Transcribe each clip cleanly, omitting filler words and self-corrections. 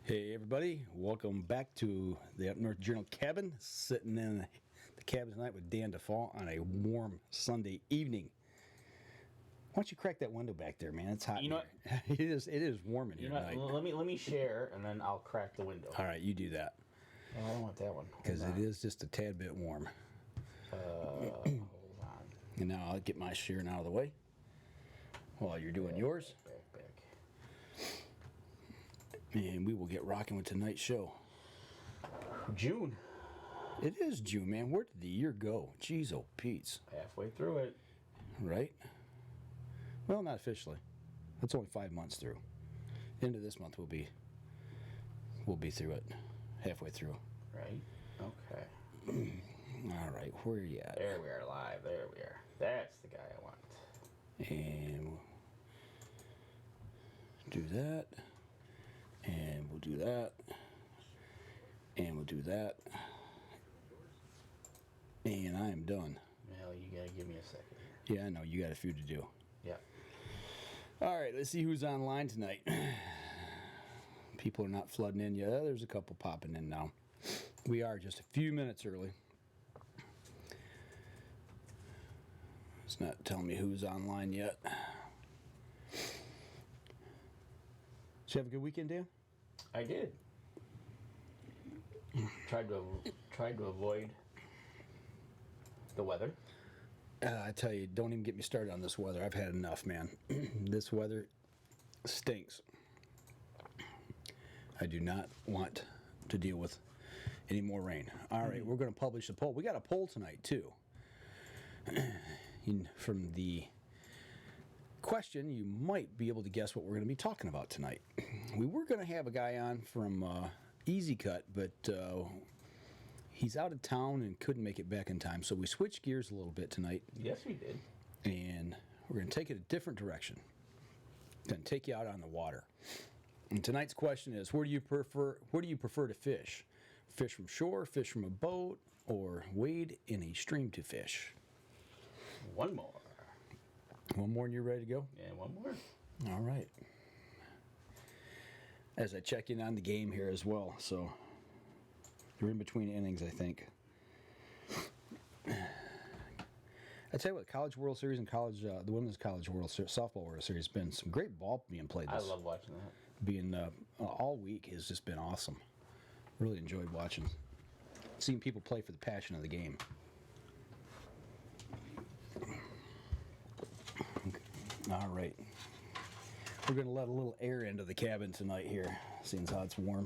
Hey everybody, welcome back to the Up North Journal cabin. Sitting in the cabin tonight with Dan DeFall on a warm Sunday evening. Why don't you crack that window back there, man? It's hot in here. It is warm in here tonight. Let me share, and then I'll crack the window. All right, you do that. Oh, I don't want that one. Because it is just a tad bit warm. Hold on. And now I'll get my sharing out of the way while you're doing yours. Back. And we will get rocking with tonight's show. June. It is June, man. Where did the year go? Jeez, oh, Pete's. Halfway through it. Right? Well, not officially. That's only 5 months through. End of this month we'll be through it. Halfway through. Right. Okay. All right, where are you at? There we are live. There we are. That's the guy I want. And we'll do that. And we'll do that. And we'll do that. And I am done. Well, you gotta give me a second here. Yeah, I know. You got a few to do. Yeah. All right, let's see who's online tonight. People are not flooding in yet. There's a couple popping in now. We are just a few minutes early. It's not telling me who's online yet. Did you have a good weekend, Dan? I did. Tried to avoid the weather. I tell you, don't even get me started on this weather. I've had enough, man. This weather stinks. I do not want to deal with any more rain. All right, we're going to publish a poll. We got a poll tonight, too. From the question, you might be able to guess what we're going to be talking about tonight. We were going to have a guy on from Easy Cut, but he's out of town and couldn't make it back in time, so we switched gears a little bit tonight. Yes, we did. And we're going to take it a different direction. Going to take you out on the water. And tonight's question is, where do you prefer to fish? Fish from shore, fish from a boat, or wade in a stream to fish? One more. One more and you're ready to go? Yeah, one more. All right. As I check in on the game here as well, so you're in between innings, I think. I tell you what, College World Series and the Women's College World Series, Softball World Series, has been some great ball being played. I love watching that. Being all week has just been awesome. Really enjoyed watching, seeing people play for the passion of the game. All right. We're going to let a little air into the cabin tonight here, seeing how it's warm.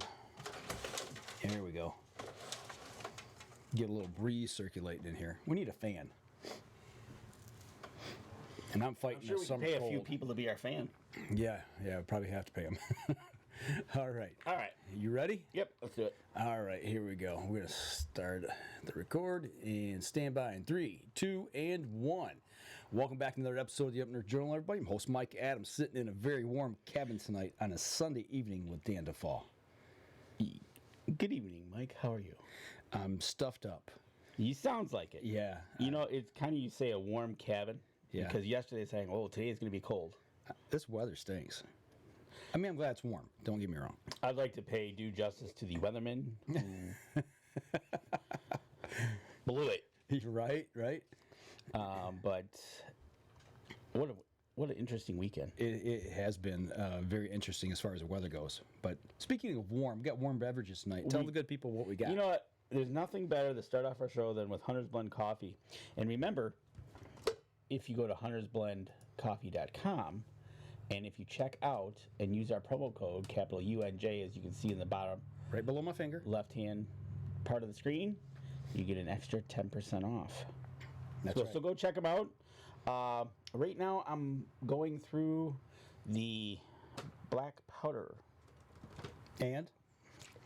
There we go. Get a little breeze circulating in here. We need a fan. And I'm fighting sure we summer can pay cold. a few people to be our fan. Yeah, probably have to pay them. All right. You ready? Yep, let's do it. All right, here we go. We're going to start the record and stand by in 3, 2, and 1. Welcome back to another episode of the Up North Journal, everybody. I'm host Mike Adams, sitting in a very warm cabin tonight on a Sunday evening with Dan DeFall. Good evening, Mike. How are you? I'm stuffed up. You sounds like it. Yeah. You know, it's kind of, you say, a warm cabin. Yeah. Because yesterday saying, today is going to be cold. This weather stinks. I mean, I'm glad it's warm. Don't get me wrong. I'd like to pay due justice to the weathermen who blew it. Right. But what an interesting weekend. It has been very interesting as far as the weather goes. But speaking of warm, we got warm beverages tonight. Tell the good people what we got. You know what? There's nothing better to start off our show than with Hunter's Blend Coffee. And remember, if you go to huntersblendcoffee.com, and if you check out and use our promo code, capital UNJ, as you can see in the bottom right below my finger, left-hand part of the screen, you get an extra 10% off. That's right. So go check them out. Right now, I'm going through the black powder. And?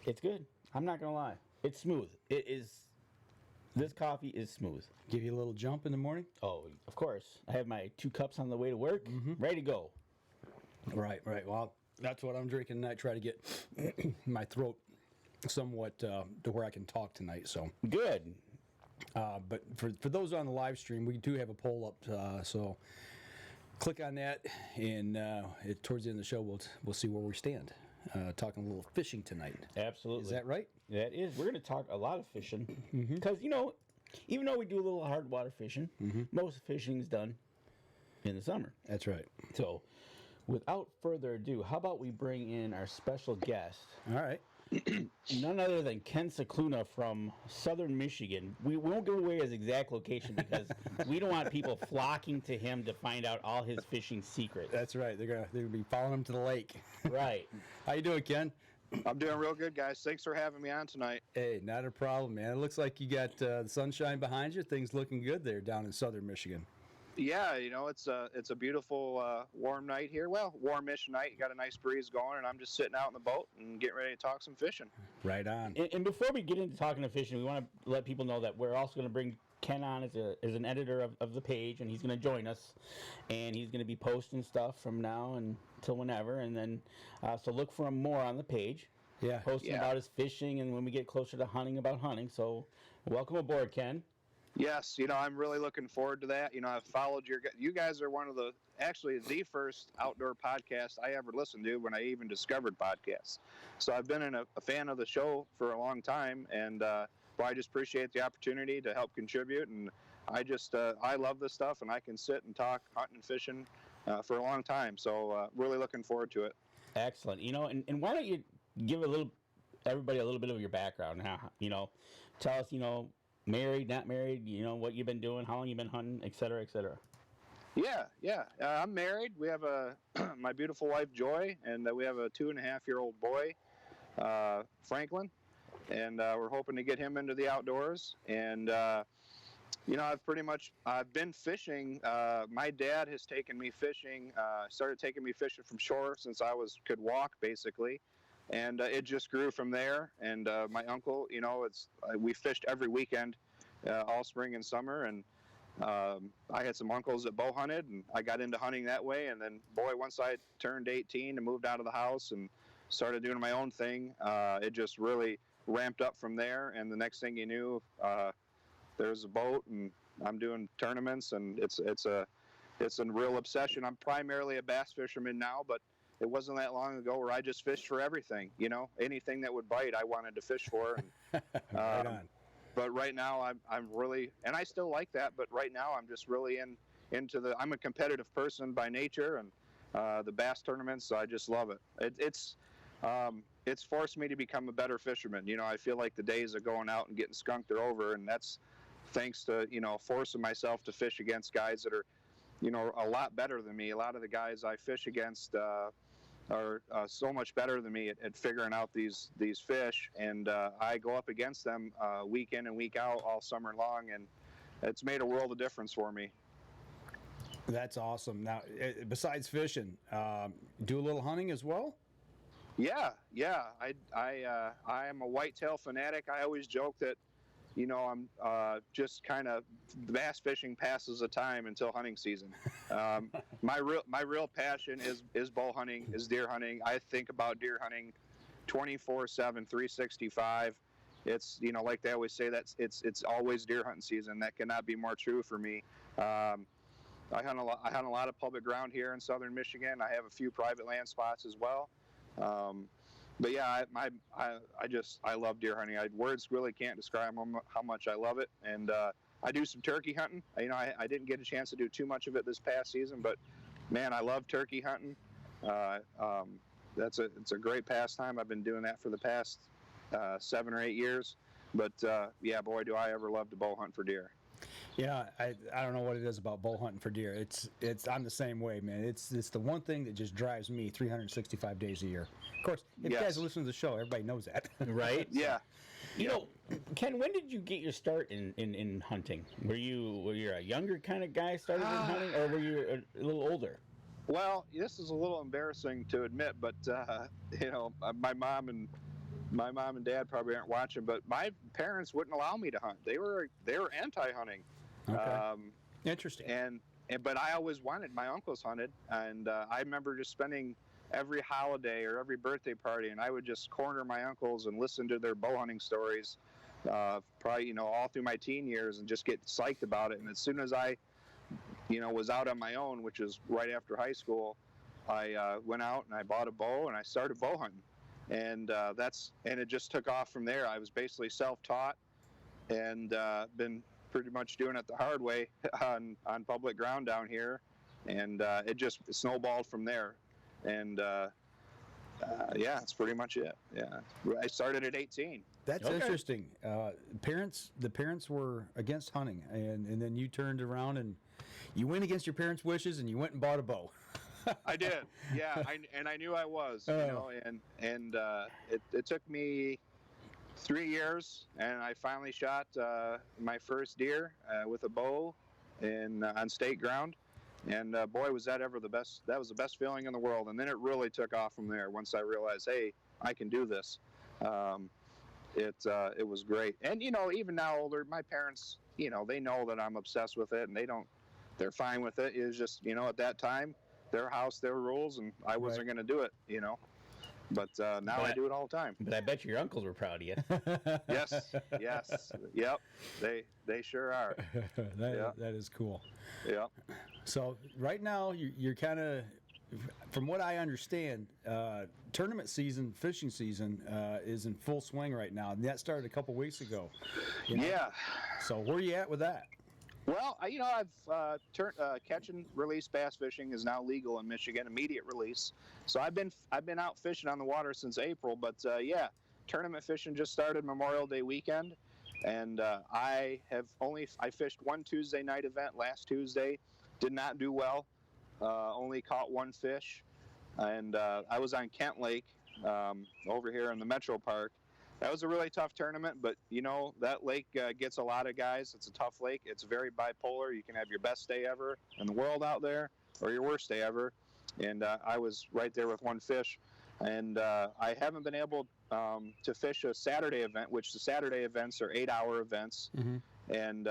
It's good. I'm not going to lie. It's smooth. This coffee is smooth. Give you a little jump in the morning? Oh, of course. I have my 2 cups on the way to work, ready to go. Right. Well, that's what I'm drinking tonight. Try to get my throat somewhat to where I can talk tonight. So good. But for those on the live stream, we do have a poll up. So click on that, and towards the end of the show, we'll see where we stand. talking a little fishing tonight. Absolutely. Is that right? That is. We're going to talk a lot of fishing because, even though we do a little hard water fishing, most fishing is done in the summer. That's right. So, without further ado, how about we bring in our special guest? All right. None other than Ken Scicluna from Southern Michigan. We won't give away his exact location because we don't want people flocking to him to find out all his fishing secrets. That's right. They're gonna be following him to the lake. Right. How you doing, Ken? I'm doing real good, guys. Thanks for having me on tonight. Hey, not a problem, man. It looks like you got the sunshine behind you. Things looking good there down in Southern Michigan. Yeah, it's a beautiful warm night here. Well, warmish night. You got a nice breeze going, and I'm just sitting out in the boat and getting ready to talk some fishing. Right on. And before we get into talking to fishing, we want to let people know that we're also going to bring Ken on as an editor of the page, and he's going to join us, and he's going to be posting stuff from now until whenever, and then so look for him more on the page. Yeah. Posting about his fishing, and when we get closer to hunting, about hunting. So welcome aboard, Ken. Yes, I'm really looking forward to that. I've followed you guys are one of the first outdoor podcast I ever listened to when I even discovered podcasts. So I've been a fan of the show for a long time, and I just appreciate the opportunity to help contribute. And I love this stuff, and I can sit and talk hunting and fishing for a long time. So really looking forward to it. Excellent. And why don't you give everybody a little bit of your background? Tell us, married, not married, what you've been doing, how long you've been hunting, et cetera, et cetera. Yeah. I'm married. We have my beautiful wife, Joy, and we have a 2.5-year-old boy, Franklin, and we're hoping to get him into the outdoors. And, I've been fishing. My dad has taken me fishing, started taking me fishing from shore since I could walk, basically. And it just grew from there. And my uncle, we fished every weekend, all spring and summer. And I had some uncles that bow hunted, and I got into hunting that way. And then, once I turned 18 and moved out of the house and started doing my own thing, it just really ramped up from there. And the next thing you knew, there's a boat, and I'm doing tournaments, and it's a real obsession. I'm primarily a bass fisherman now, but it wasn't that long ago where I just fished for everything. Anything that would bite, I wanted to fish for. And, right on. But right now, I'm really, and I still like that. But right now, I'm just really into I'm a competitive person by nature, and the bass tournaments. So I just love it. It's forced me to become a better fisherman. I feel like the days of going out and getting skunked are over, and that's thanks to forcing myself to fish against guys that are a lot better than me. A lot of the guys I fish against are so much better than me at figuring out these fish, and I go up against them week in and week out all summer long, and it's made a world of difference for me. That's awesome. Now, besides fishing, do a little hunting as well? Yeah. I am a whitetail fanatic. I always joke that I'm just kind of bass fishing passes the time until hunting season. My real passion is bow hunting, is deer hunting. I think about deer hunting 24/7, 365. It's like they always say, that it's always deer hunting season. That cannot be more true for me. I hunt a lot of public ground here in Southern Michigan. I have a few private land spots as well. But yeah, I love deer hunting. Words really can't describe how much I love it. And I do some turkey hunting. I didn't get a chance to do too much of it this past season, but man, I love turkey hunting. It's a great pastime. I've been doing that for the past 7 or 8 years. But yeah, boy, do I ever love to bow hunt for deer. Yeah, I don't know what it is about bow hunting for deer. I'm the same way, man. It's the one thing that just drives me 365 days a year. Of course, if you guys listen to the show, everybody knows that, right? Yeah. Ken, when did you get your start in hunting? Were you a younger kind of guy started in hunting, or were you a little older? Well, this is a little embarrassing to admit, but my mom and dad probably aren't watching, but my parents wouldn't allow me to hunt. They were anti-hunting. Okay. Interesting. But I always wanted. My uncles hunted, and I remember just spending every holiday or every birthday party, and I would just corner my uncles and listen to their bow hunting stories, probably all through my teen years, and just get psyched about it. And as soon as I, was out on my own, which is right after high school, I went out and I bought a bow and I started bow hunting. and it just took off from there. I was basically self-taught, and been pretty much doing it the hard way on public ground down here, and it just snowballed from there, and yeah, that's pretty much it. Yeah, I started at 18. That's interesting. The parents were against hunting, and then you turned around and you went against your parents' wishes and you went and bought a bow. I did, yeah, I knew I was, you know, and it took me 3 years, and I finally shot my first deer with a bow on state ground, and boy, was that ever the best. That was the best feeling in the world, and then it really took off from there once I realized, hey, I can do this. It was great, and you know, even now older, my parents, you know, they know that I'm obsessed with it, and they're fine with it. It was just, you know, at that time, their house, their rules, and I wasn't going to do it, you know. But now I do it all the time. But I bet your uncles were proud of you. Yes, yep, they sure are. That is cool. Yep. So right now you're kind of, from what I understand, tournament season, fishing season is in full swing right now, and that started a couple weeks ago. You know? Yeah. So where are you at with that? Well, you know, I've catch and release bass fishing is now legal in Michigan, immediate release. So I've been out fishing on the water since April, but yeah, tournament fishing just started Memorial Day weekend, and I fished one Tuesday night event last Tuesday, did not do well, only caught one fish, and I was on Kent Lake over here in the Metro Park. That was a really tough tournament, but you know, that lake gets a lot of guys. It's a tough lake. It's very bipolar. You can have your best day ever in the world out there, or your worst day ever. And I was right there with one fish. And I haven't been able to fish a Saturday event, which the Saturday events are 8-hour events. Mm-hmm. And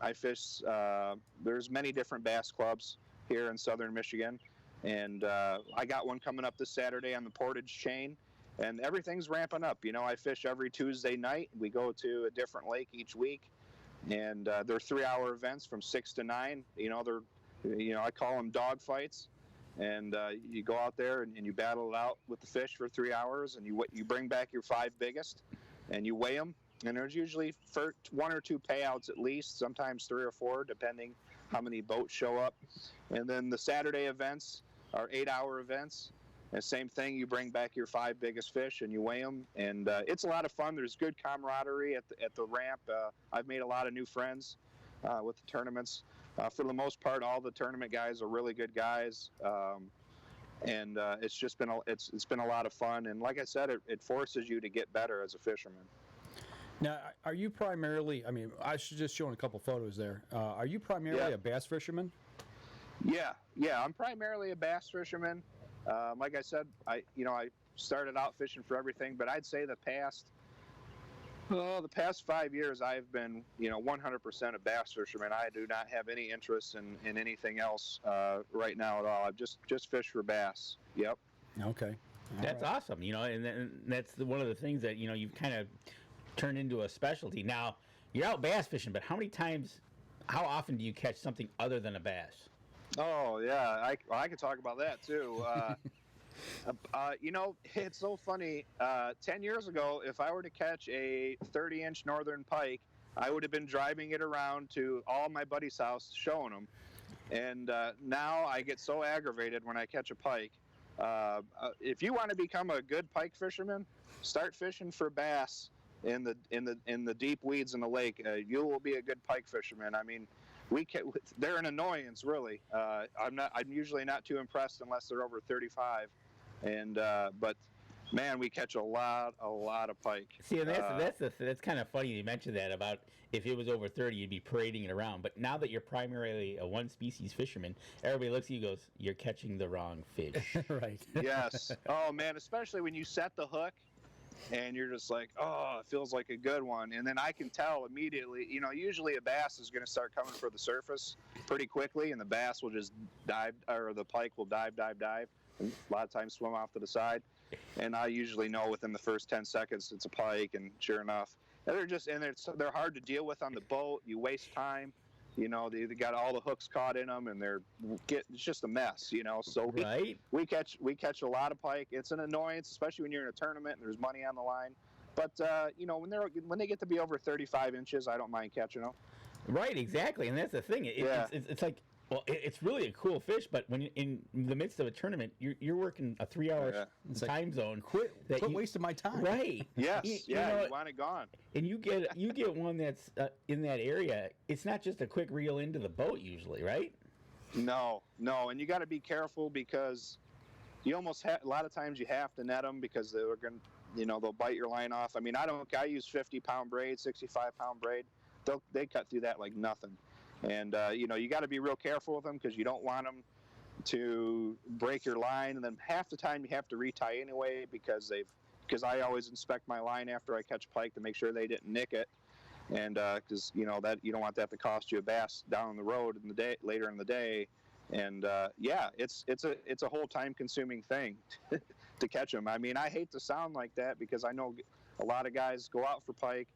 I fish, there's many different bass clubs here in southern Michigan. And I got one coming up this Saturday on the Portage chain. And everything's ramping up. You know, I fish every Tuesday night. We go to a different lake each week, and they're 3-hour events from 6 to 9. You know, I call them dog fights. And you go out there and you battle it out with the fish for 3 hours, and you bring back your 5 biggest, and you weigh them. And there's usually 1 or 2 payouts at least, sometimes 3 or 4, depending how many boats show up. And then the Saturday events are 8-hour events. And same thing, you bring back your 5 biggest fish and you weigh them, and it's a lot of fun. There's good camaraderie at the ramp. I've made a lot of new friends with the tournaments. For the most part, all the tournament guys are really good guys, and it's just been it's been a lot of fun. And like I said, it forces you to get better as a fisherman. Now, are you primarily? I mean, I should just showing a couple photos there. Are you primarily a bass fisherman? Yeah, I'm primarily a bass fisherman. Like I said, I started out fishing for everything, but I'd say the past 5 years I've been, 100% a bass fisherman. I do not have any interest in anything else right now at all. I've just fish for bass. Yep. Okay. That's awesome. And that's one of the things that, you've kind of turned into a specialty. Now, you're out bass fishing, but how often do you catch something other than a bass? Oh, yeah, I could talk about that, too. It's so funny. 10 years ago, if I were to catch a 30-inch northern pike, I would have been driving it around to all my buddies' house, showing them. And now I get so aggravated when I catch a pike. If you want to become a good pike fisherman, start fishing for bass in the deep weeds in the lake. You will be a good pike fisherman. I mean, they're an annoyance, really. I'm usually not too impressed unless they're over 35, but man, we catch a lot of pike. See, and that's kind of funny you mentioned that about if it was over 30, you'd be parading it around. But now that you're primarily a one-species fisherman, everybody looks at you and goes, "You're catching the wrong fish." Right. Yes. Oh man, especially when you set the hook. And you're just like, oh, it feels like a good one. And then I can tell immediately, usually a bass is going to start coming for the surface pretty quickly, and the bass will just dive, or the pike will dive, and a lot of times swim off to the side. And I usually know within the first 10 seconds it's a pike, and sure enough. And they're hard to deal with on the boat. You waste time. You know, they got all the hooks caught in them, and it's just a mess. You know, so we catch a lot of pike. It's an annoyance, especially when you're in a tournament and there's money on the line. But you know, when they get to be over 35 inches, I don't mind catching them. Right, exactly, and that's the thing. It's like, well, it's really a cool fish, but when you're in the midst of a tournament, you're working a 3-hour time zone. Quit wasting my time. Right. Yes. You want it gone. And you get one that's in that area. It's not just a quick reel into the boat usually, right? No, and you got to be careful because you almost a lot of times you have to net them because they're going, you know, they'll bite your line off. I mean, I use 50-pound braid, 65-pound braid. They cut through that like nothing. And, you know, you got to be real careful with them because you don't want them to break your line. And then half the time you have to retie anyway because I always inspect my line after I catch pike to make sure they didn't nick it. And because, you know, that you don't want that to cost you a bass down the road later in the day. And, it's a whole time-consuming thing to catch them. I mean, I hate to sound like that because I know a lot of guys go out for pike.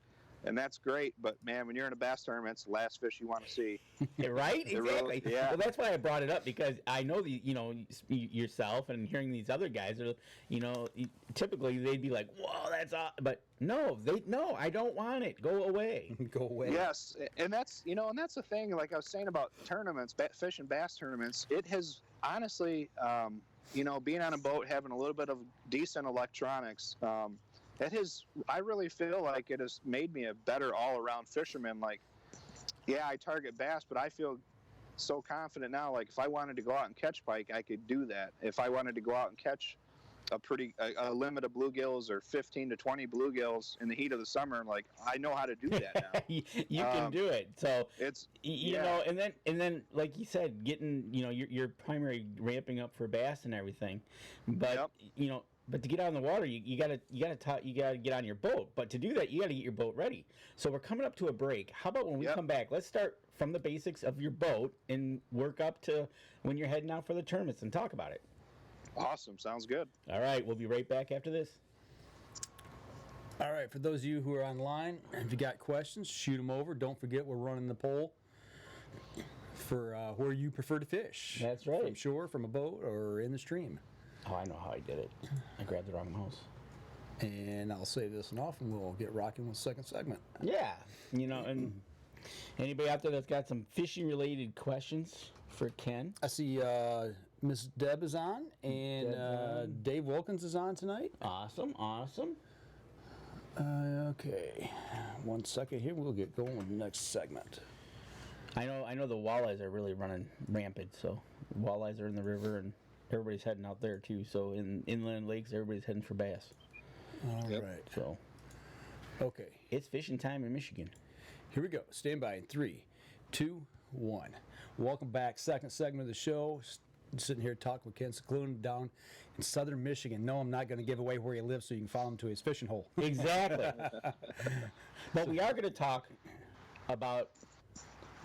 And that's great, but man, when you're in a bass tournament, it's the last fish you want to see. Right? Exactly. Well, that's why I brought it up because I know you know, yourself and hearing these other guys are, you know, typically they'd be like, "Whoa, that's awesome," but no, I don't want it. Go away. Go away. Yes, and that's the thing. Like I was saying about tournaments, fish and bass tournaments, it has honestly, you know, being on a boat, having a little bit of decent electronics. I really feel like it has made me a better all-around fisherman. Like, yeah, I target bass, but I feel so confident now. Like, if I wanted to go out and catch pike, I could do that. If I wanted to go out and catch a limit of bluegills or 15 to 20 bluegills in the heat of the summer, like, I know how to do that now. you can do it. So it's you know, and then like you said, getting, you know, your primary ramping up for bass and everything, but you know. But to get out in the water, you gotta get on your boat. But to do that, you gotta get your boat ready. So we're coming up to a break. How about when we come back? Let's start from the basics of your boat and work up to when you're heading out for the tournaments and talk about it. Awesome, sounds good. All right, we'll be right back after this. All right, for those of you who are online, if you got questions, shoot them over. Don't forget we're running the poll for where you prefer to fish. That's right. From shore, from a boat, or in the stream. Oh, I know how I did it. I grabbed the wrong mouse. And I'll save this one off, and we'll get rocking with the second segment. Yeah, you know, and anybody out there that's got some fishing-related questions for Ken? I see Miss Deb is on, and Dave Wilkins is on tonight. Awesome. Okay, 1 second here. We'll get going with the next segment. I know the walleyes are really running rampant, so walleyes are in the river, and everybody's heading out there too. So in inland lakes, everybody's heading for bass. All right. So, okay. It's fishing time in Michigan. Here we go. Stand by in 3, 2, 1. Welcome back. Second segment of the show. Sitting here talking with Ken Scicluna down in southern Michigan. No, I'm not going to give away where he lives so you can follow him to his fishing hole. Exactly. But we are going to talk about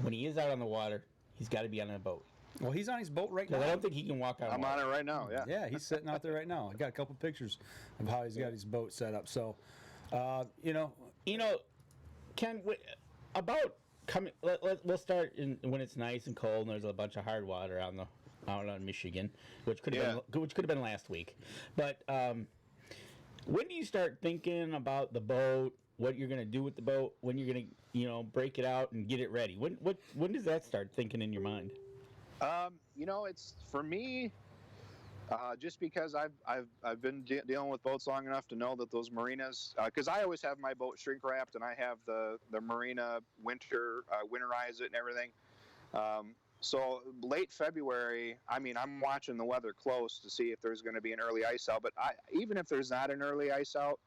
when he is out on the water, he's got to be on a boat. Well, he's on his boat right now. I don't think he can walk out. I'm on it right now, yeah. Yeah, he's sitting out there right now. I got a couple pictures of how he's got his boat set up. So, you know, Ken, about coming. We'll start when it's nice and cold and there's a bunch of hard water out on Michigan, which could have been last week. But when do you start thinking about the boat? What you're going to do with the boat? When you're going to break it out and get it ready? When does that start thinking in your mind? It's for me, just because I've been dealing with boats long enough to know that those marinas, because I always have my boat shrink wrapped and I have the marina winterize it and everything. So late February, I mean, I'm watching the weather close to see if there's going to be an early ice out. But even if there's not an early ice out,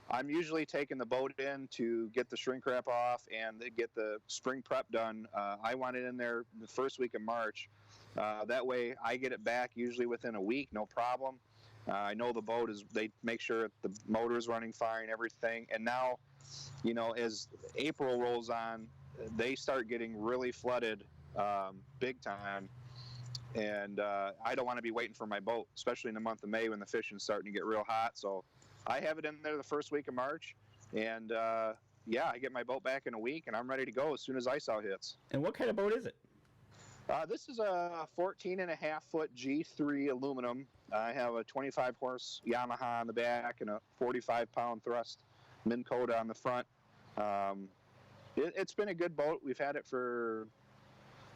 I'm usually taking the boat in to get the shrink wrap off and get the spring prep done. I want it in there the first week of March. That way I get it back usually within a week, no problem. I know the boat they make sure the motor is running fine, everything. And now, as April rolls on, they start getting really flooded big time. And I don't want to be waiting for my boat, especially in the month of May when the fishing's starting to get real hot. So I have it in there the first week of March, and yeah, I get my boat back in a week, and I'm ready to go as soon as ice out hits. And what kind of boat is it? This is a 14.5-foot G3 aluminum. I have a 25-horse Yamaha on the back and a 45-pound thrust Minn Kota on the front. It's been a good boat. We've had it for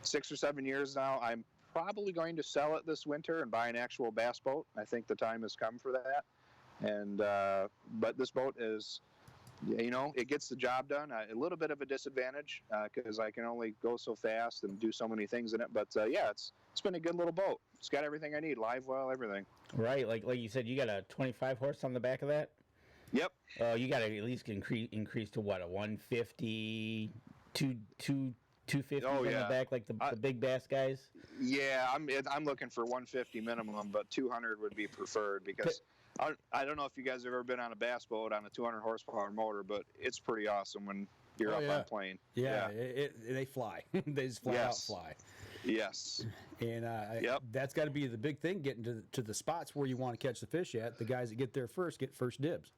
6 or 7 years now. I'm probably going to sell it this winter and buy an actual bass boat. I think the time has come for that. And but this boat is, it gets the job done. A little bit of a disadvantage because I can only go so fast and do so many things in it. But yeah, it's been a good little boat. It's got everything I need, live well, everything. Right, like you said, you got a 25 horse on the back of that. Yep. Oh, you got to at least increase to what, a 150, 250 on the back, like the big bass guys. Yeah, I'm looking for 150 minimum, but 200 would be preferred because I don't know if you guys have ever been on a bass boat on a 200 horsepower motor, but it's pretty awesome when you're up on plane. Yeah. They fly. They just flat out fly. Yes. And that's got to be the big thing, getting to the spots where you want to catch the fish at. The guys that get there first get first dibs.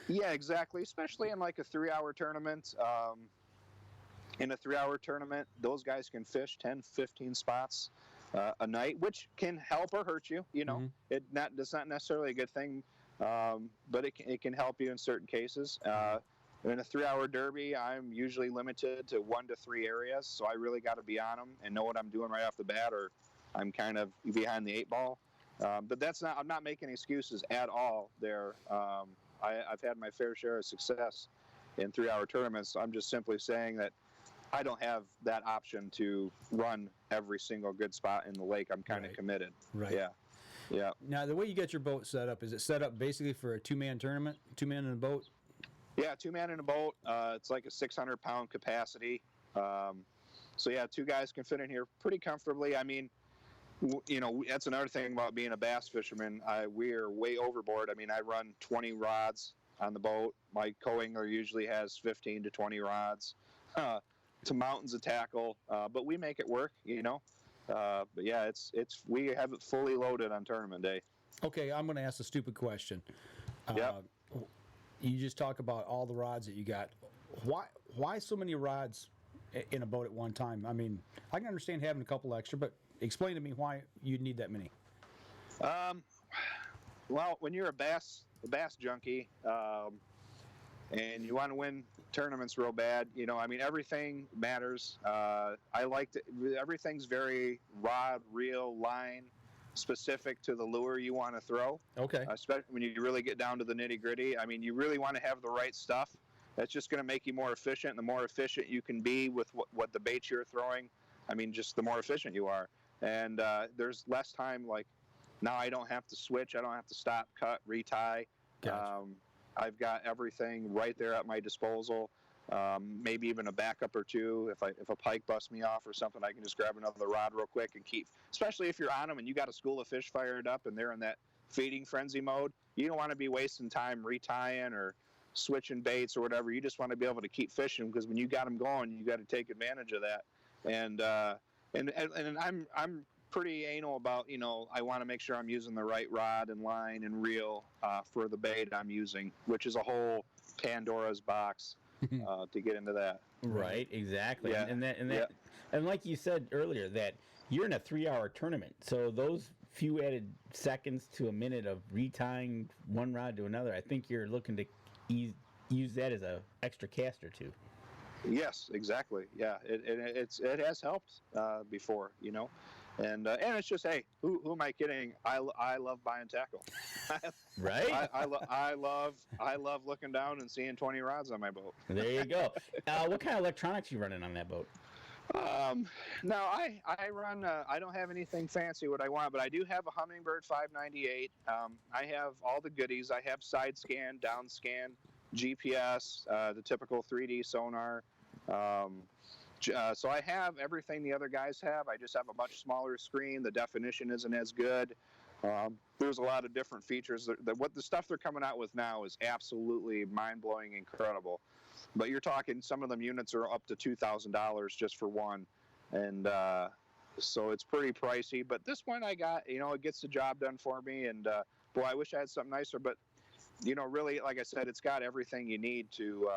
Yeah, exactly. Especially in like a 3-hour tournament. In a 3-hour tournament, those guys can fish 10, 15 spots a night, which can help or hurt you. It's not necessarily a good thing, but it can help you in certain cases. In a 3-hour derby, I'm usually limited to 1 to 3 areas, so I really got to be on them and know what I'm doing right off the bat, or I'm kind of behind the 8 ball. But I'm not making excuses at all there. I've had my fair share of success in 3-hour tournaments. I'm just simply saying that I don't have that option to run every single good spot in the lake. I'm kind of committed. Right. Yeah. Now, the way you get your boat set up, is it set up basically for a 2-man tournament, 2-man in a boat? Yeah, 2-man in a boat. It's like a 600-pound capacity. So yeah, 2 guys can fit in here pretty comfortably. I mean, that's another thing about being a bass fisherman. We're way overboard. I mean, I run 20 rods on the boat. My co-angler usually has 15 to 20 rods. To mountains of tackle, but we make it work, But yeah, we have it fully loaded on tournament day. Okay, I'm going to ask a stupid question. You just talk about all the rods that you got. Why so many rods in a boat at one time? I mean, I can understand having a couple extra, but explain to me why you'd need that many. Well, when you're a bass junkie, and you want to win tournaments real bad, I mean, everything matters. Everything's very rod, reel, line specific to the lure you want to throw. Okay. Especially when you really get down to the nitty gritty. I mean, you really want to have the right stuff. That's just going to make you more efficient. And the more efficient you can be with what the bait you're throwing, I mean, just the more efficient you are. And there's less time. Like now, I don't have to switch. I don't have to stop, cut, retie. Gotcha. I've got everything right there at my disposal. Maybe even a backup or two. If a pike busts me off or something, I can just grab another rod real quick and keep. Especially if you're on them and you got a school of fish fired up and they're in that feeding frenzy mode. You don't want to be wasting time retying or switching baits or whatever. You just want to be able to keep fishing, because when you got them going, you got to take advantage of that. And I'm pretty anal about, I want to make sure I'm using the right rod and line and reel for the bait I'm using, which is a whole Pandora's box to get into that. Right, exactly. Yeah. And like you said earlier, that you're in a 3-hour tournament, so those few added seconds to a minute of retying one rod to another, I think you're looking to use that as a extra cast or two. Yes, exactly. Yeah, it has helped before, And it's just, hey, who am I kidding? I love buying tackle. Right. I love looking down and seeing 20 rods on my boat. There you go. What kind of electronics you running on that boat? No, I run. I don't have anything fancy what I want, but I do have a Humminbird 598. I have all the goodies. I have side scan, down scan, GPS, the typical 3D sonar. So I have everything the other guys have. I just have a much smaller screen. The definition isn't as good. There's a lot of different features. What the stuff they're coming out with now is absolutely mind-blowing, incredible. But you're talking, some of them units are up to $2,000 just for one. And so it's pretty pricey. But this one I got, it gets the job done for me. And boy, I wish I had something nicer. But really, like I said, it's got everything you need to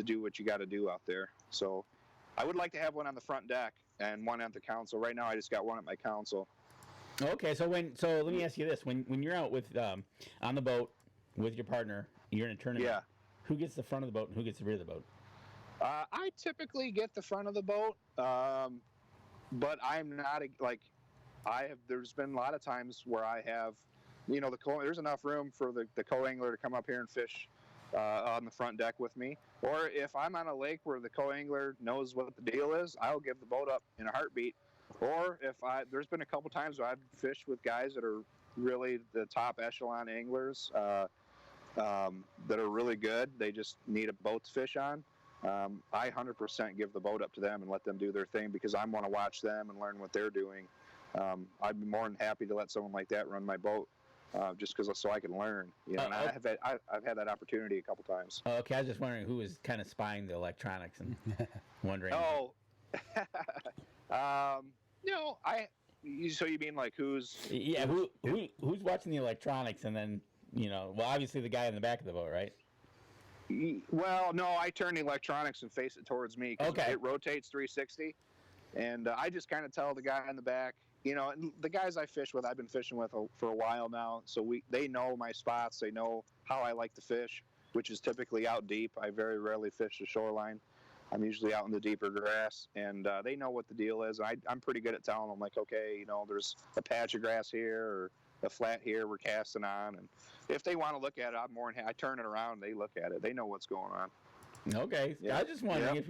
do what you got to do out there. So I would like to have one on the front deck and one at the console. Right now, I just got one at my console. Okay, so let me ask you this: when you're out with on the boat with your partner, you're in a tournament. Yeah. Who gets the front of the boat and who gets the rear of the boat? I typically get the front of the boat, but I'm not like I have. There's been a lot of times where I have, there's enough room for the co-angler to come up here and fish on the front deck with me. Or if I'm on a lake where the co-angler knows what the deal is, I'll give the boat up in a heartbeat. Or there's been a couple times where I've fished with guys that are really the top echelon anglers that are really good. They just need a boat to fish on. I 100% give the boat up to them and let them do their thing because I want to watch them and learn what they're doing. I'd be more than happy to let someone like that run my boat, just so I can learn. And I've had that opportunity a couple times. Okay, I was just wondering who was kind of spying the electronics and wondering. Oh, no, So you mean like who's? Yeah, who's watching the electronics and then obviously the guy in the back of the boat, right? Well, no, I turn the electronics and face it towards me because it rotates 360, and I just kind of tell the guy in the back, and the guys I fish with, I've been fishing with for a while now, so they know my spots, they know how I like to fish, which is typically out deep. I very rarely fish the shoreline. I'm usually out in the deeper grass, and they know what the deal is. I'm pretty good at telling them, like, okay, there's a patch of grass here or a flat here we're casting on, and if they want to look at it, I'm more than I turn it around, they look at it, they know what's going on. Okay, I was just wondering if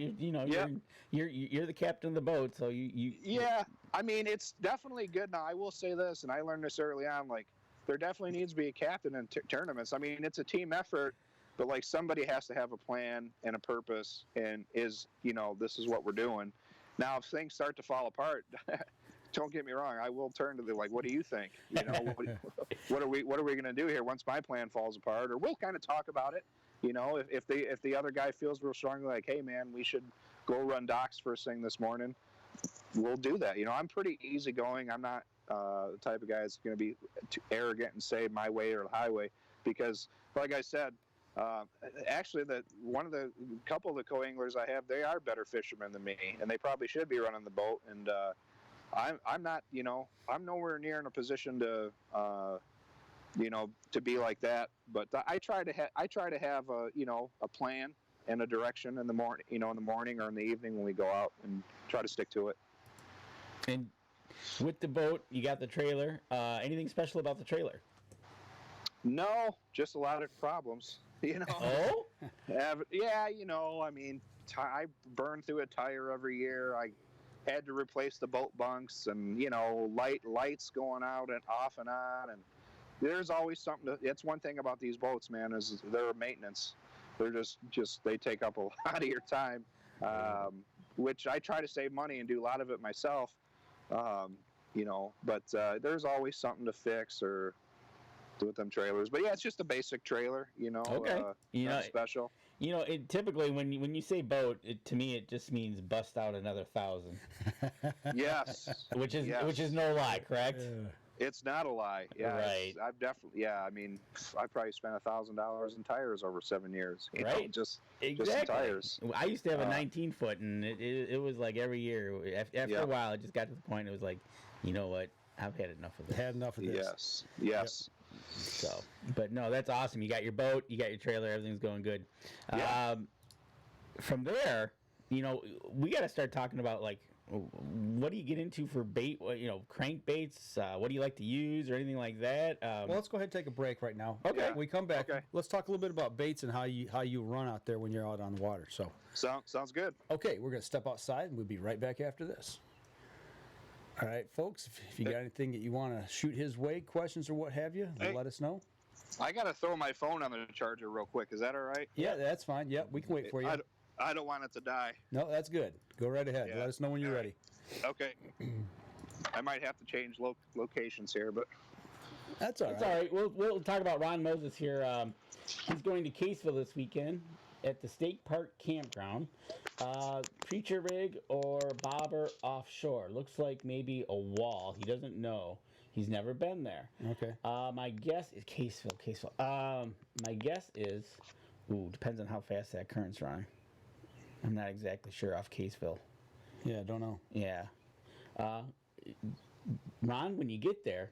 you're the captain of the boat, so you. Yeah, I mean it's definitely good. Now I will say this, and I learned this early on, like there definitely needs to be a captain in tournaments. I mean it's a team effort, but like somebody has to have a plan and a purpose, and this is what we're doing. Now if things start to fall apart. Don't get me wrong. I will turn to what do you think? What are we going to do here once my plan falls apart? Or we'll kind of talk about it. If the other guy feels real strongly, like, hey man, we should go run docks first thing this morning, we'll do that. I'm pretty easygoing. I'm not the type of guy that's going to be too arrogant and say my way or the highway. Because, like I said, actually, couple of the co-anglers I have, they are better fishermen than me, and they probably should be running the boat. And I'm not, I'm nowhere near in a position to, to be like that. But I try to have a plan and a direction in the morning, in the morning or in the evening when we go out, and try to stick to it. And with the boat, you got the trailer. Anything special about the trailer? No, just a lot of problems. Oh? Yeah, I mean, I burn through a tire every year. I had to replace the boat bunks, and lights going out and off and on, and there's always something. It's one thing about these boats, man, is they're maintenance. They're just they take up a lot of your time, which I try to save money and do a lot of it myself. But there's always something to fix or do with them trailers. But yeah, it's just a basic trailer, Okay. Nothing special. Typically when you say boat, to me it just means bust out another 1,000. Yes. Which is no lie, correct? It's not a lie. Yeah. Right. I've definitely. Yeah. I mean, I probably spent $1,000 in tires over 7 years. Right. Just in tires. I used to have a 19-foot, and it was like every year. After a while, it just got to the point. It was like, you know what? I've had enough of this. Had enough of this. Yes. Yep. So, but no, that's awesome. You got your boat, you got your trailer, everything's going good. Yeah. From there, we got to start talking about what do you get into for bait? Crankbaits. What do you like to use or anything like that? Well, let's go ahead and take a break right now. Okay. When we come back. Okay. Let's talk a little bit about baits and how you run out there when you're out on the water. So. Sounds good. Okay, we're gonna step outside and we'll be right back after this. All right, folks. If you got anything that you want to shoot his way, questions or what have you, let us know. I gotta throw my phone on the charger real quick. Is that all right? Yeah, that's fine. Yep, we can wait for you. I don't want it to die. No, that's good. Go right ahead. Yeah. Let us know when you're ready. Okay. I might have to change locations here, but that's all right. That's all right. We'll talk about Ron Moses here. He's going to Caseville this weekend at the State Park Campground. Preacher rig or bobber offshore. Looks like maybe a wall. He doesn't know. He's never been there. Okay. My guess is Caseville. My guess is, depends on how fast that current's running. I'm not exactly sure off Caseville. Yeah, I don't know. Yeah. Ron, when you get there,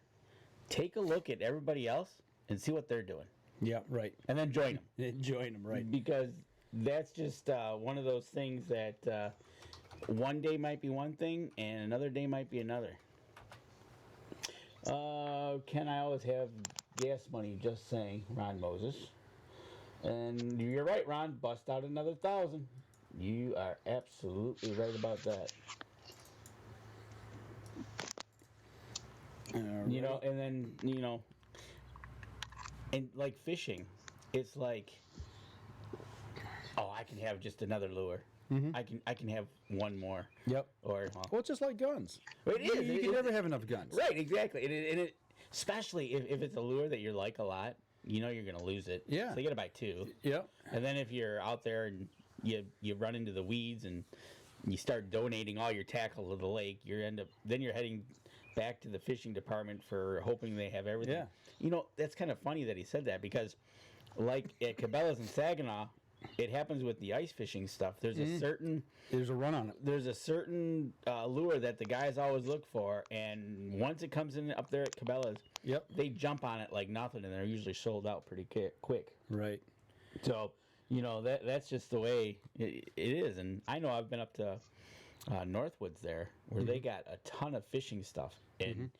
take a look at everybody else and see what they're doing. Yeah, right. And then join them. Join them, right. Because that's just one of those things that one day might be one thing and another day might be another. Can I always have gas money? Just saying, Ron Moses. And you're right, Ron. Bust out another 1,000. You are absolutely right about that. You know, and then, you know, and like fishing, it's like, oh, I can have just another lure. Mm-hmm. I can have one more. Yep. Or Well, it's just like guns. it is. You can never have enough guns. Right, exactly. And it especially if it's a lure that you like a lot, you know you're going to lose it. Yeah. So you got to buy two. Yep. And then if you're out there and you run into the weeds and you start donating all your tackle to the lake, you're heading back to the fishing department for hoping they have everything. Yeah. You know, that's kind of funny that he said that because like at Cabela's and Saginaw, it happens with the ice fishing stuff. There's a certain There's a run on it. there's a certain lure that the guys always look for, and once it comes in up there at Cabela's, Yep. they jump on it like nothing, and they're usually sold out pretty quick. Right. So, you know, that's just the way it is. And I know I've been up to Northwoods there, where they got a ton of fishing stuff, and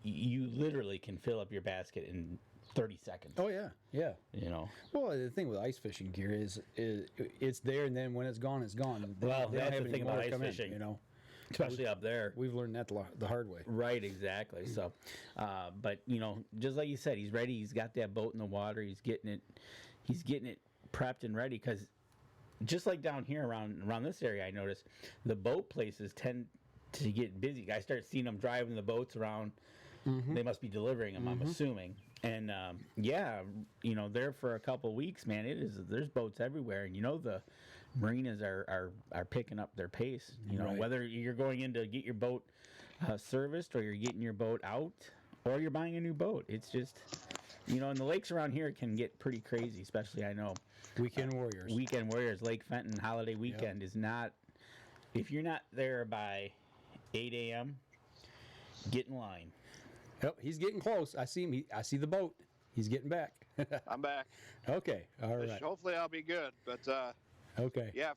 you literally can fill up your basket in 30 seconds. Oh, yeah. Yeah. You know. Well, the thing with ice fishing gear is it's there, and then when it's gone, it's gone. Well, They don't that's have the any thing more about to ice come in, fishing. you know. Especially up there. We've learned that the hard way. Right, exactly. So, but you know, just like you said, he's ready. He's got that boat in the water. He's getting it prepped and ready. Because just like down here around this area, I noticed the boat places tend to get busy. I start seeing them driving the boats around. They must be delivering them, I'm assuming. And yeah, you know, there for a couple of weeks, man, there's boats everywhere, and you know the marinas are picking up their pace. You know, Right. whether you're going in to get your boat serviced, or you're getting your boat out, or you're buying a new boat. It's just, you know, and the lakes around here can get pretty crazy. Especially, I know Weekend warriors. Weekend Warriors, Lake Fenton holiday weekend is not. If you're not there by 8 a.m., get in line. Yep, he's getting close. I see him. I see the boat. He's getting back. I'm back. Okay. All right. Hopefully I'll be good. But Okay. yeah,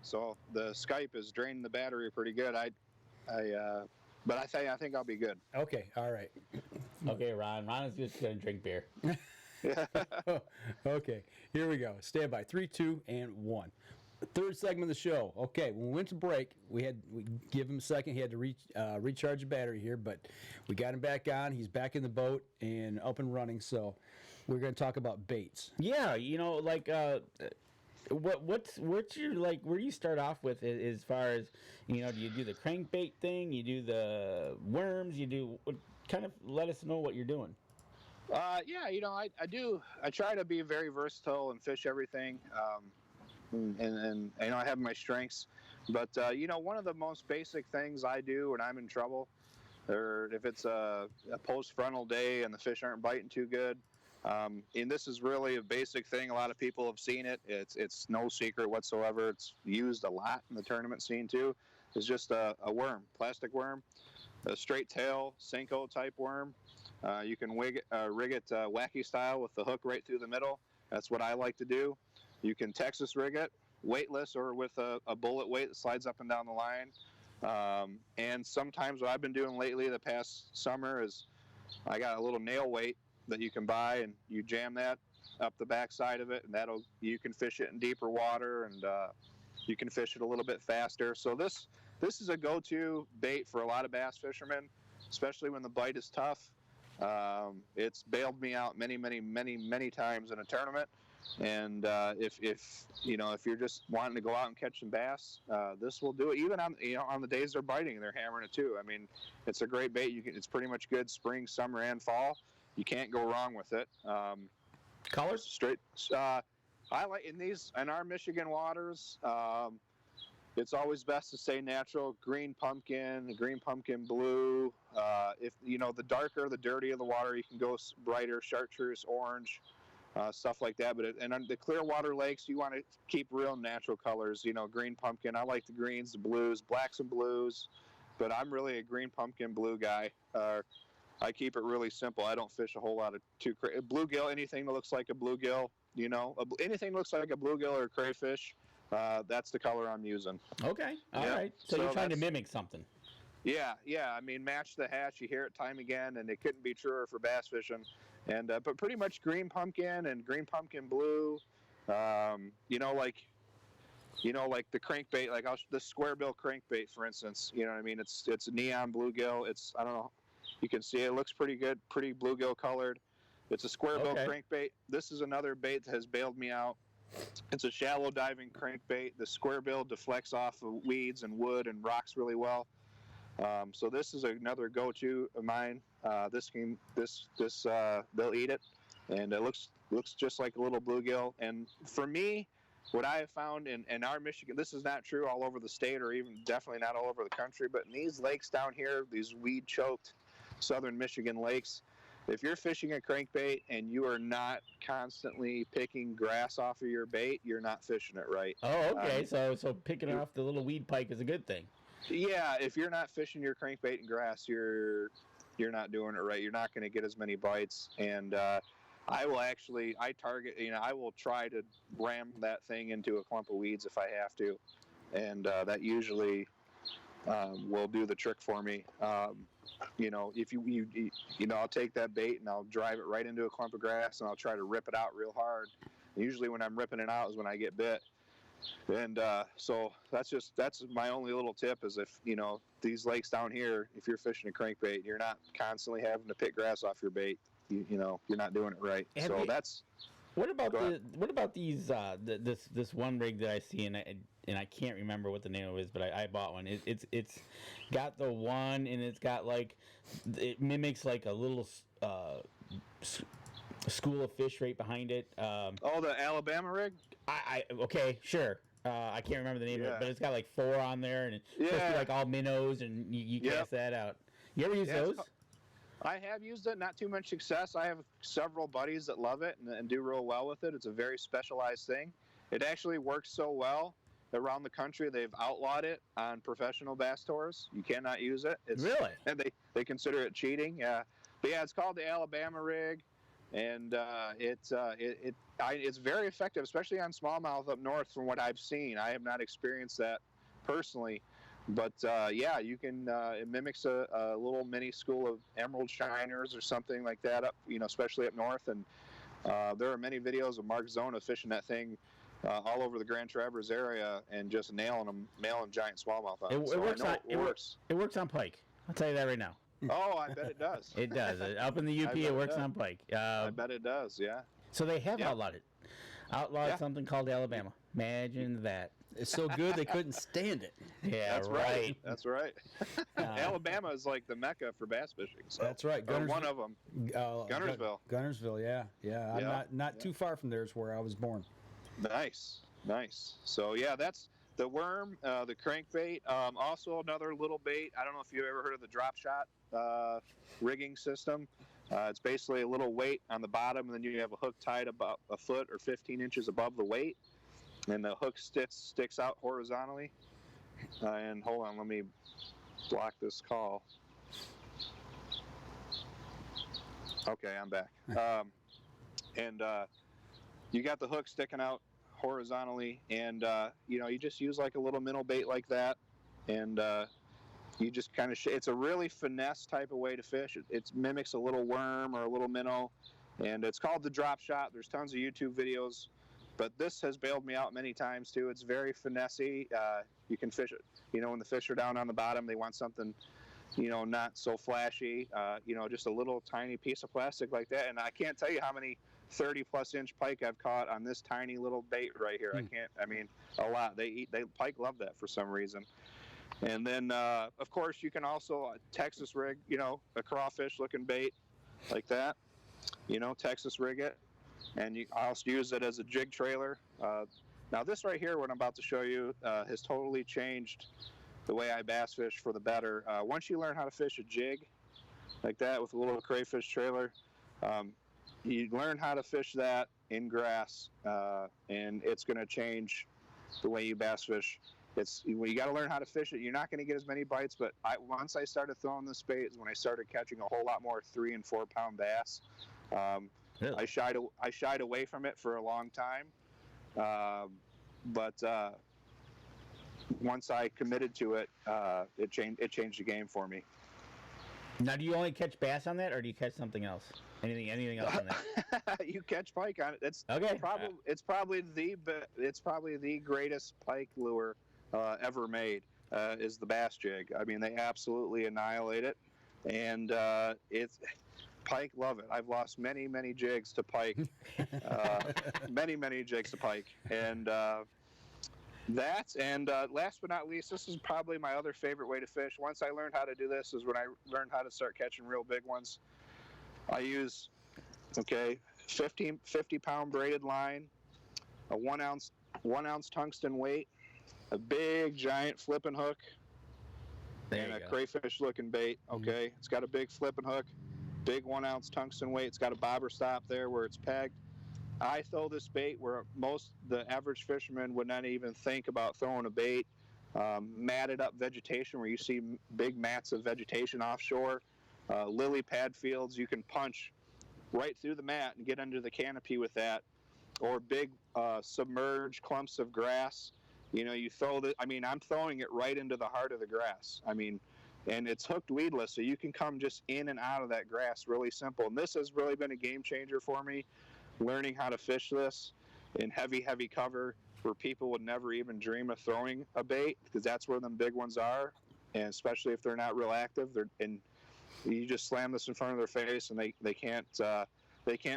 so the Skype is draining the battery pretty good. But I think I'll be good. Okay. All right. Okay, Ron. Ron is just gonna drink beer. Okay. Here we go. Stand by. 3, 2, and 1. The third segment of the show. Okay, when we went to break, we give him a second. He had to recharge the battery here, but we got him back on. He's back in the boat and up and running. So we're going to talk about baits. Yeah, you know, like what's your like? Where do you start off with as far as, you know? Do you do the crankbait thing? You do the worms? You do kind of let us know what you're doing. Yeah, you know, I do. I try to be very versatile and fish everything. And you know, I have my strengths, but you know, one of the most basic things I do when I'm in trouble, or if it's a post frontal day and the fish aren't biting too good, and this is really a basic thing. A lot of people have seen it. It's no secret whatsoever. It's used a lot in the tournament scene too. It's just a worm, plastic worm, a straight tail Senko type worm. You can rig it wacky style with the hook right through the middle. That's what I like to do. You can Texas rig it, weightless or with a bullet weight that slides up and down the line. And sometimes what I've been doing lately, the past summer, is I got a little nail weight that you can buy, and you jam that up the back side of it, and you can fish it in deeper water, and you can fish it a little bit faster. So this is a go-to bait for a lot of bass fishermen, especially when the bite is tough. It's bailed me out many times in a tournament. And if you know, if you're just wanting to go out and catch some bass, this will do it. Even on the days they're biting, they're hammering it too. I mean, it's a great bait. It's pretty much good spring, summer, and fall. You can't go wrong with it. Colors? Straight. I like in our Michigan waters. it's always best to stay natural. Green pumpkin blue. If the darker, the dirtier the water, you can go brighter, chartreuse, orange, stuff like that. But on the clear water lakes, you want to keep real natural colors. Green pumpkin. I like the greens, the blues, blacks and blues. But I'm really a green pumpkin blue guy. I keep it really simple. I don't fish a whole lot of bluegill. Anything that looks like a bluegill, anything that looks like a bluegill or a crayfish. That's the color I'm using. Okay, all right. So you're trying to mimic something. Yeah. I mean, match the hatch. You hear it time again, and it couldn't be truer for bass fishing. And but pretty much green pumpkin and green pumpkin blue. Like the crankbait, like the square bill crankbait, for instance. You know what I mean? It's a neon bluegill. It's, I don't know. You can see it looks pretty good, pretty bluegill colored. It's a square bill crankbait. This is another bait that has bailed me out. It's a shallow diving crankbait. The square bill deflects off of weeds and wood and rocks really well. So this is another go-to of mine. They'll eat it, and it looks just like a little bluegill. And for me, what I have found in our Michigan, this is not true all over the state or even definitely not all over the country, but in these lakes down here, these weed-choked southern Michigan lakes, if you're fishing a crankbait and you are not constantly picking grass off of your bait, you're not fishing it right. Oh, okay. So picking off the little weed pike is a good thing. Yeah, if you're not fishing your crankbait in grass, you're not doing it right. You're not going to get as many bites. And I will try to ram that thing into a clump of weeds if I have to, and that usually will do the trick for me. If I'll take that bait and I'll drive it right into a clump of grass and I'll try to rip it out real hard. And usually when I'm ripping it out is when I get bit. And so that's my only little tip is if, these lakes down here, if you're fishing a crankbait, you're not constantly having to pick grass off your bait. You're not doing it right. What about these this one rig that I see and I can't remember what the name of it is, but I bought one. It's got the one, and it's got it mimics like a little school of fish right behind it. The Alabama rig? Okay, sure. I can't remember the name of it, but it's got 4 on there, and it's supposed to be all minnows, and you cast that out. You ever use those? I have used it, not too much success. I have several buddies that love it and do real well with it. It's a very specialized thing. It actually works so well around the country, they've outlawed it on professional bass tours. You cannot use it. Really? And they consider it cheating. Yeah. But yeah, it's called the Alabama rig, and it's very effective, especially on smallmouth up north from what I've seen. I have not experienced that personally. But you can. It mimics a little mini school of emerald shiners or something like that up, especially up north. And there are many videos of Mark Zona fishing that thing all over the Grand Traverse area and just nailing giant smallmouth on it. It works on pike. I'll tell you that right now. Oh, I bet it does. It does. Up in the UP, it works on pike. I bet it does. Yeah. So they have outlawed it. Something called Alabama. Imagine that. It's so good they couldn't stand it. Yeah, that's right. That's right. Alabama is like the mecca for bass fishing. So. That's right. One of them. Gunnersville, yeah. I'm not too far from there is where I was born. Nice. So yeah, that's the worm, the crankbait. Also another little bait. I don't know if you've ever heard of the drop shot rigging system. It's basically a little weight on the bottom, and then you have a hook tied about a foot or 15 inches above the weight. And the hook sticks out horizontally. And hold on, let me block this call. Okay, I'm back. You got the hook sticking out horizontally, and you just use like a little minnow bait like that, and you just kind of it's a really finesse type of way to fish. It mimics a little worm or a little minnow, and it's called the drop shot. There's tons of YouTube videos. But this has bailed me out many times, too. It's very finessey. You can fish it. When the fish are down on the bottom, they want something, not so flashy. Just a little tiny piece of plastic like that. And I can't tell you how many 30-plus inch pike I've caught on this tiny little bait right here. A lot. Pike love that for some reason. And then, of course, you can also Texas rig, a crawfish-looking bait like that. Texas rig it. And I also use it as a jig trailer. Now this right here, what I'm about to show you, has totally changed the way I bass fish for the better. Once you learn how to fish a jig like that with a little crayfish trailer, you learn how to fish that in grass, and it's going to change the way you bass fish. You got to learn how to fish it. You're not going to get as many bites, but once I started throwing this bait is when I started catching a whole lot more 3 and 4 pound bass. Really? I shied away from it for a long time, but once I committed to it, it changed the game for me. Now, do you only catch bass on that, or do you catch something else? Anything else on that? You catch pike on it. It's Okay. probably the greatest pike lure ever made. Is the bass jig. I mean, they absolutely annihilate it, and pike love it. I've lost many jigs to pike, many jigs to pike, and last but not least, this is probably my other favorite way to fish. Once I learned how to do this is when I learned how to start catching real big ones. I use 50 pound braided line, a 1 ounce tungsten weight, a big giant flipping hook, and a crayfish looking bait. Okay, It's got a big flipping hook, big 1 ounce tungsten weight. It's got a bobber stop there where it's pegged. I throw this bait where the average fisherman would not even think about throwing a bait. Matted up vegetation where you see big mats of vegetation offshore, lily pad fields. You can punch right through the mat and get under the canopy with that, or big submerged clumps of grass. You throw I'm throwing it right into the heart of the grass. And it's hooked weedless, so you can come just in and out of that grass really simple. And this has really been a game changer for me, learning how to fish this in heavy cover where people would never even dream of throwing a bait, because that's where them big ones are, and especially if they're not real active, and you just slam this in front of their face and they can't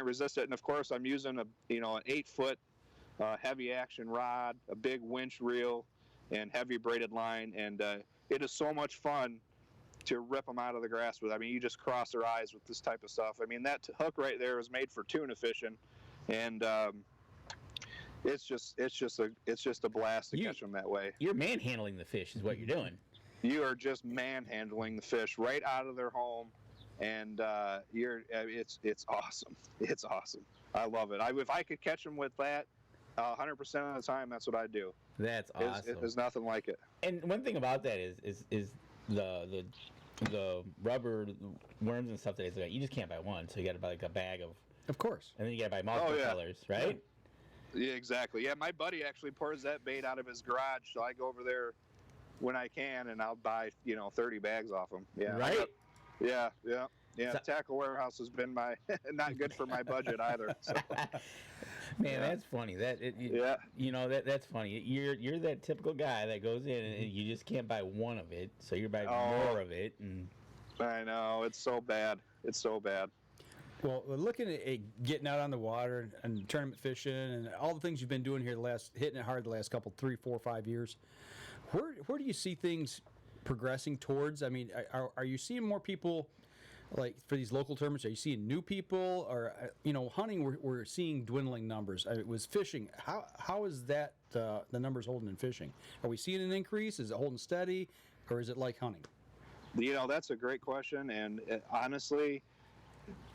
resist it. And of course I'm using an 8-foot heavy action rod, a big winch reel, and heavy braided line, and it is so much fun to rip them out of the grass with. You just cross their eyes with this type of stuff. That hook right there was made for tuna fishing, and it's just a blast to catch them that way. You're manhandling the fish, is what you're doing. You are just manhandling the fish right out of their home, and it's awesome. It's awesome. I love it. If I could catch them with that 100% of the time, that's what I'd do. That's awesome. There's nothing like it. And one thing about that is the rubber worms and stuff that is, you just can't buy one, so you got to buy like a bag Of course. and then you got to buy multiple colors, right? Yeah, exactly. Yeah, my buddy actually pours that bait out of his garage, so I go over there when I can, and I'll buy 30 bags off him. Yeah, right. Yeah. So, Tackle Warehouse has been not good for my budget either. So. Man, that's funny. That's funny. You're that typical guy that goes in and you just can't buy one of it, so you're buying more of it. And I know, it's so bad. It's so bad. Well, looking at getting out on the water and tournament fishing and all the things you've been doing here, hitting it hard the last couple, 3, 4, 5 years, where do you see things progressing towards? Are you seeing more people, like for these local tournaments? Are you seeing new people, or hunting? We're seeing dwindling numbers. It was fishing. How is that the numbers holding in fishing? Are we seeing an increase? Is it holding steady, or is it like hunting? That's a great question, and honestly,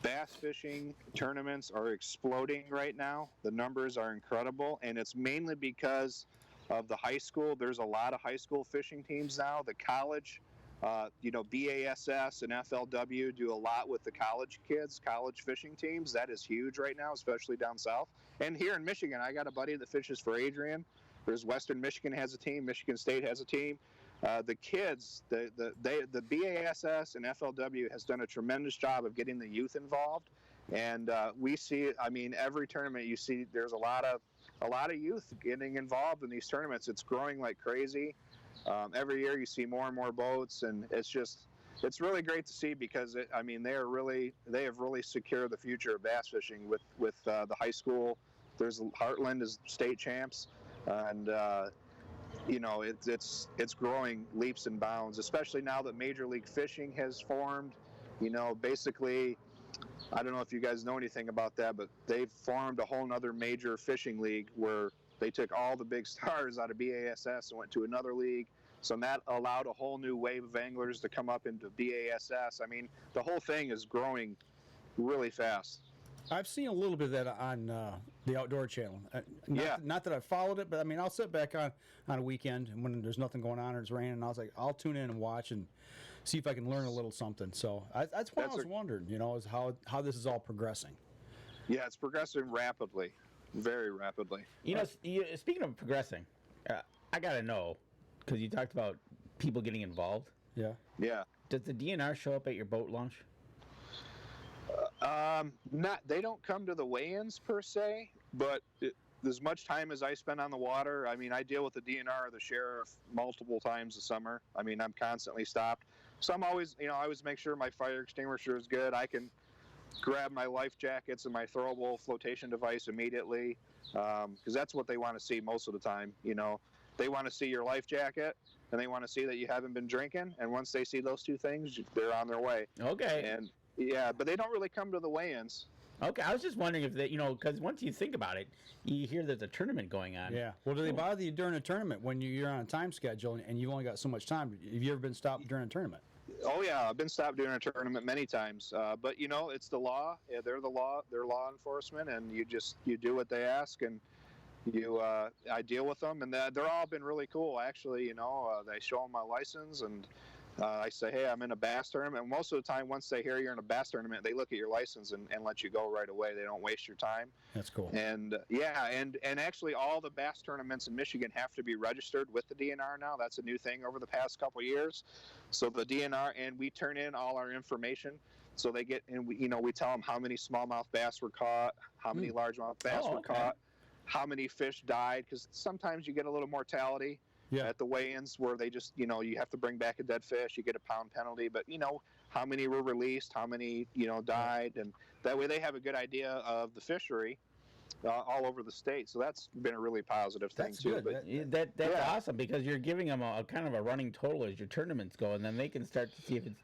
bass fishing tournaments are exploding right now. The numbers are incredible, and it's mainly because of the high school. There's a lot of high school fishing teams now. The college, BASS and FLW do a lot with the college kids, college fishing teams. That is huge right now, especially down south. And here in Michigan, I got a buddy that fishes for Adrian. There's Western Michigan has a team. Michigan State has a team. The kids, the BASS and FLW has done a tremendous job of getting the youth involved, and we see. Every tournament you see, there's a lot of youth getting involved in these tournaments. It's growing like crazy. Every year you see more and more boats, and it's really great to see, because they have really secured the future of bass fishing with the high school. There's Heartland is state champs, and it's growing leaps and bounds, especially now that Major League Fishing has formed. Basically, I don't know if you guys know anything about that, but they've formed a whole nother major fishing league where they took all the big stars out of BASS and went to another league. So that allowed a whole new wave of anglers to come up into BASS. I mean, the whole thing is growing really fast. I've seen a little bit of that on the Outdoor Channel. Not that I've followed it, but I mean, I'll sit back on a weekend and when there's nothing going on or it's raining, I'll tune in and watch and see if I can learn a little something. So that's what I was wondering, is how this is all progressing. Yeah, it's progressing rapidly, very rapidly. Speaking of progressing, I got to know, because you talked about people getting involved. Yeah. Yeah. Does the DNR show up at your boat launch? They don't come to the weigh-ins per se, but as much time as I spend on the water, I mean, I deal with the DNR or the sheriff multiple times a summer. I mean, I'm constantly stopped. So I'm always, I always make sure my fire extinguisher is good. I can grab my life jackets and my throwable flotation device immediately, because that's what they want to see most of the time. They want to see your life jacket and they want to see that you haven't been drinking. And once they see those two things, they're on their way. Okay. And yeah, but they don't really come to the weigh-ins. Okay, I was just wondering if that, because once you think about it, you hear there's a tournament going on. Yeah. Well, do they bother you during a tournament when you're on a time schedule and you've only got so much time? Have you ever been stopped during a tournament? Oh yeah, I've been stopped during a tournament many times. But it's the law. Yeah, they're the law. They're law enforcement, and you do what they ask, and I deal with them, and they're all been really cool. Actually, they show them my license, and I say, hey, I'm in a bass tournament. And most of the time, once they hear you're in a bass tournament, they look at your license and let you go right away. They don't waste your time. That's cool. And and actually all the bass tournaments in Michigan have to be registered with the DNR now. That's a new thing over the past couple of years. So the DNR, and we turn in all our information. So they get, and we tell them how many smallmouth bass were caught, how many largemouth bass were caught, how many fish died, because sometimes you get a little mortality. Yeah. At the weigh-ins where they just, you have to bring back a dead fish, you get a pound penalty, but how many were released, how many, died, and that way they have a good idea of the fishery all over the state. So that's been a really positive thing too. Good. That's awesome, because you're giving them a kind of a running total as your tournaments go, and then they can start to see if it's,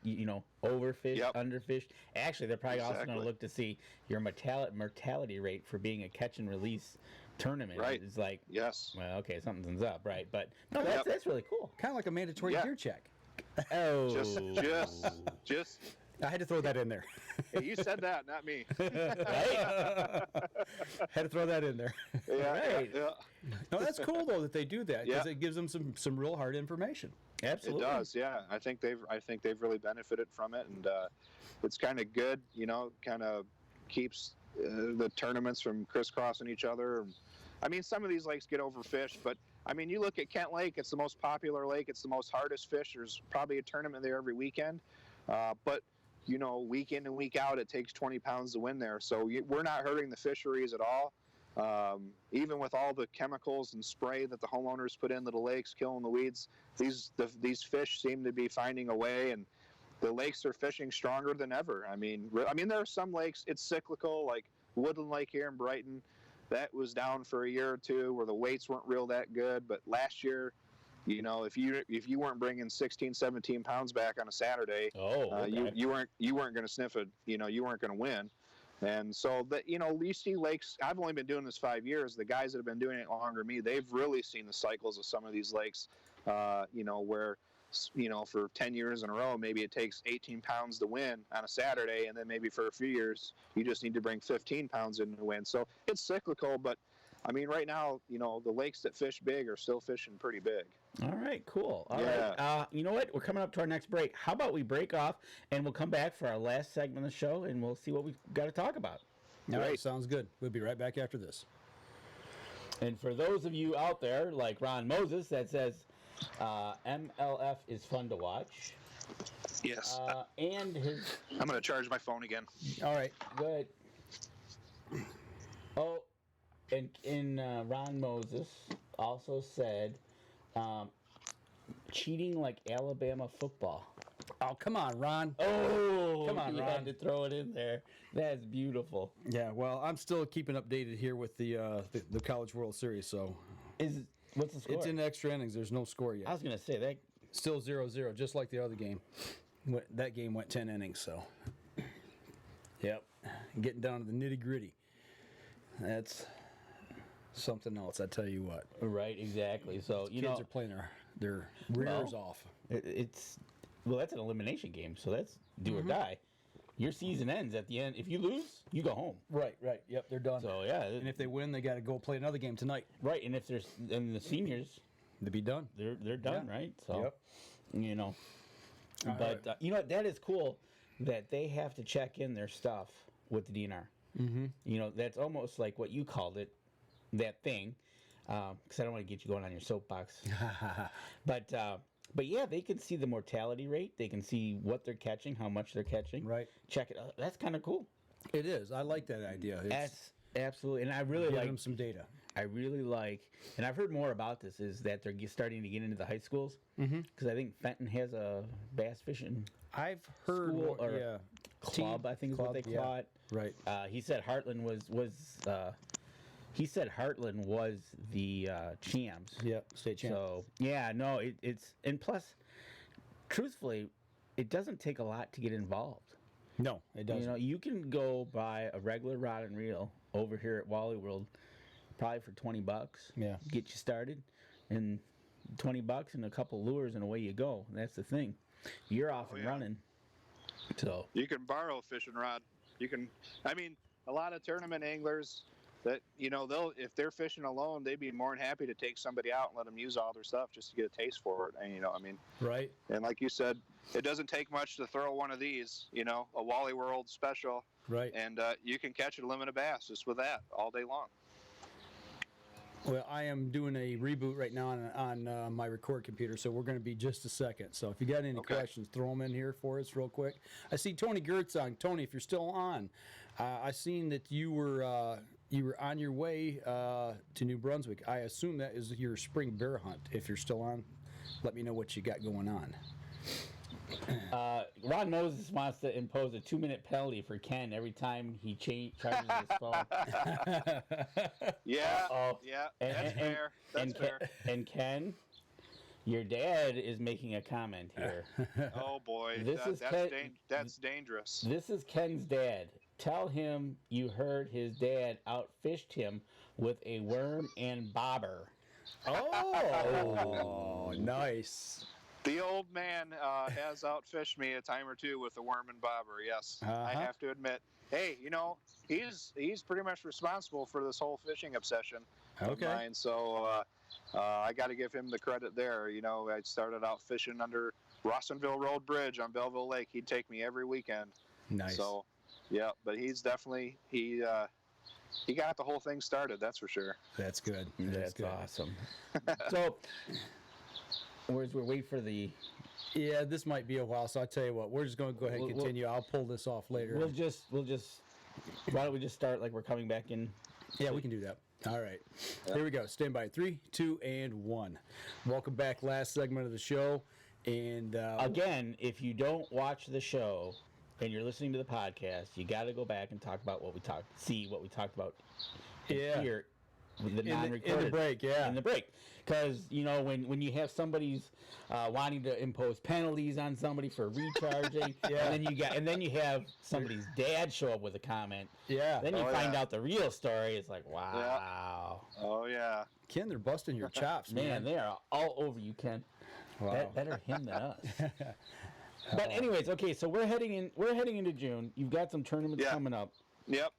overfished, underfished. Actually, they're probably also going to look to see your mortality rate for being a catch and release tournament. Right. It's like, yes. Well, okay, something's up, right? But no, that's really cool. Kind of like a mandatory gear check. Oh, just. I had to throw that in there. Hey, you said that, not me. Right? Had to throw that in there. Yeah. Right. Yeah. No, that's cool though that they do that, because it gives them some real hard information. Absolutely. It does. Yeah. I think they've really benefited from it, and it's kind of good. Kind of keeps the tournaments from crisscrossing each other. I mean, some of these lakes get overfished, but I mean, you look at Kent Lake, it's the most popular lake, it's the most hardest fish. There's probably a tournament there every weekend, but week in and week out, it takes 20 pounds to win there. So we're not hurting the fisheries at all. Even with all the chemicals and spray that the homeowners put into the lakes, killing the weeds, these fish seem to be finding a way, and the lakes are fishing stronger than ever. I mean, there are some lakes, it's cyclical, like Woodland Lake here in Brighton. That was down for a year or two where the weights weren't real that good. But last year, if you weren't bringing 16, 17 pounds back on a Saturday, you weren't going to sniff it. You weren't going to win. And so that, you see lakes. I've only been doing this 5 years. The guys that have been doing it longer than me, they've really seen the cycles of some of these lakes. Where for 10 years in a row, maybe it takes 18 pounds to win on a Saturday, and then maybe for a few years, you just need to bring 15 pounds in to win. So it's cyclical, but I mean, right now, the lakes that fish big are still fishing pretty big. All right, cool. All right. You know what? We're coming up to our next break. How about we break off, and we'll come back for our last segment of the show, and we'll see what we've got to talk about. All right, sounds good. We'll be right back after this. And for those of you out there, like Ron Moses, that says, MLF is fun to watch. Yes. And his... I'm going to charge my phone again. All right. Good. Oh, and Ron Moses also said, cheating like Alabama football. Oh, come on, Ron. Oh, come on, you Ron. had to throw it in there. That's beautiful. Yeah, well, I'm still keeping updated here with the College World Series, so... What's the score? It's in extra innings. There's no score yet. I was going to say that. Still 0-0, just like the other game. That game went 10 innings, so. Yep. Getting down to the nitty-gritty. something else. I tell you what, Right, exactly. So kids are playing their rears off. It's that's an elimination game, so that's do or die. Your season ends at the end. If you lose, you go home. Right. Yep, they're done. So yeah, and if they win, they got to go play another game tonight. right, and if there's the seniors, To be done. they're done, right? So Yep. But that is cool that they have to check in their stuff with the DNR. Mm-hmm. That's almost like what you called it, that thing. Because I don't want to get you going on your soapbox. But yeah, they can see the mortality rate. They can see what they're catching, how much they're catching. Right. Check it out. That's kind of cool. It is. I like that idea. That's absolutely, and I really Give like them some data. I really like, and I've heard more about this, is that they're starting to get into the high schools. Because I think Fenton has a bass fishing I've heard school more, or club, I think is what they call it. Right. He said Heartland was the champs. Yep. State champ. So yeah, no, it's and plus, truthfully, it doesn't take a lot to get involved. No, it doesn't. You can go buy a regular rod and reel over here at Wally World, probably for $20. Yeah. Get you started, and $20 and a couple lures, and away you go. That's the thing. You're off and running. So You can borrow a fishing rod. You can. I mean, a lot of tournament anglers that they'll, if they're fishing alone, they'd be more than happy to take somebody out and let them use all their stuff just to get a taste for it. And Right. And like you said, it doesn't take much to throw one of these. A Wally World special. Right. And you can catch a limit of bass just with that all day long. Well, I am doing a reboot right now on my record computer, so we're going to be just a second. So if you got any questions, throw them in here for us real quick. I see Tony Gertz on. Tony, if you're still on, I seen that you were on your way to New Brunswick. I assume that is your spring bear hunt. If you're still on, let me know what you got going on. Ron Moses wants to impose a 2-minute penalty for Ken every time he charges his phone. Yeah, Uh-oh. yeah, that's fair. That's fair. And Ken, your dad is making a comment here. Oh boy, that's dangerous. This is Ken's dad. Tell him you heard his dad outfished him with a worm and bobber. Oh, nice. The old man has outfished me a time or two with a worm and bobber. Yes, I have to admit. Hey, he's pretty much responsible for this whole fishing obsession of mine. So I got to give him the credit there. I started out fishing under Rossonville Road Bridge on Belleville Lake. He'd take me every weekend. Nice. So, yeah, but he's definitely he got the whole thing started. That's for sure. That's good. That's good. Awesome. So. Whereas we're waiting for the... Yeah, this might be a while, so I'll tell you what. We're just going to go ahead and continue. I'll pull this off later. We'll just... Why don't we just start like we're coming back in? Yeah, we can do that. All right. Here we go. Stand by. 3, 2, and 1. Welcome back. Last segment of the show. And again, if you don't watch the show and you're listening to the podcast, you got to go back and talk about what we talked about here. The non-recorded in the break, in the break, because when you have somebody's wanting to impose penalties on somebody for recharging, and then you have somebody's dad show up with a comment, then you find out the real story. It's like, wow, oh yeah, Ken, they're busting your chops, man. They are all over you, Ken. Wow. Better him than us. But anyways, okay, so we're heading into June. You've got some tournaments coming up. Yep.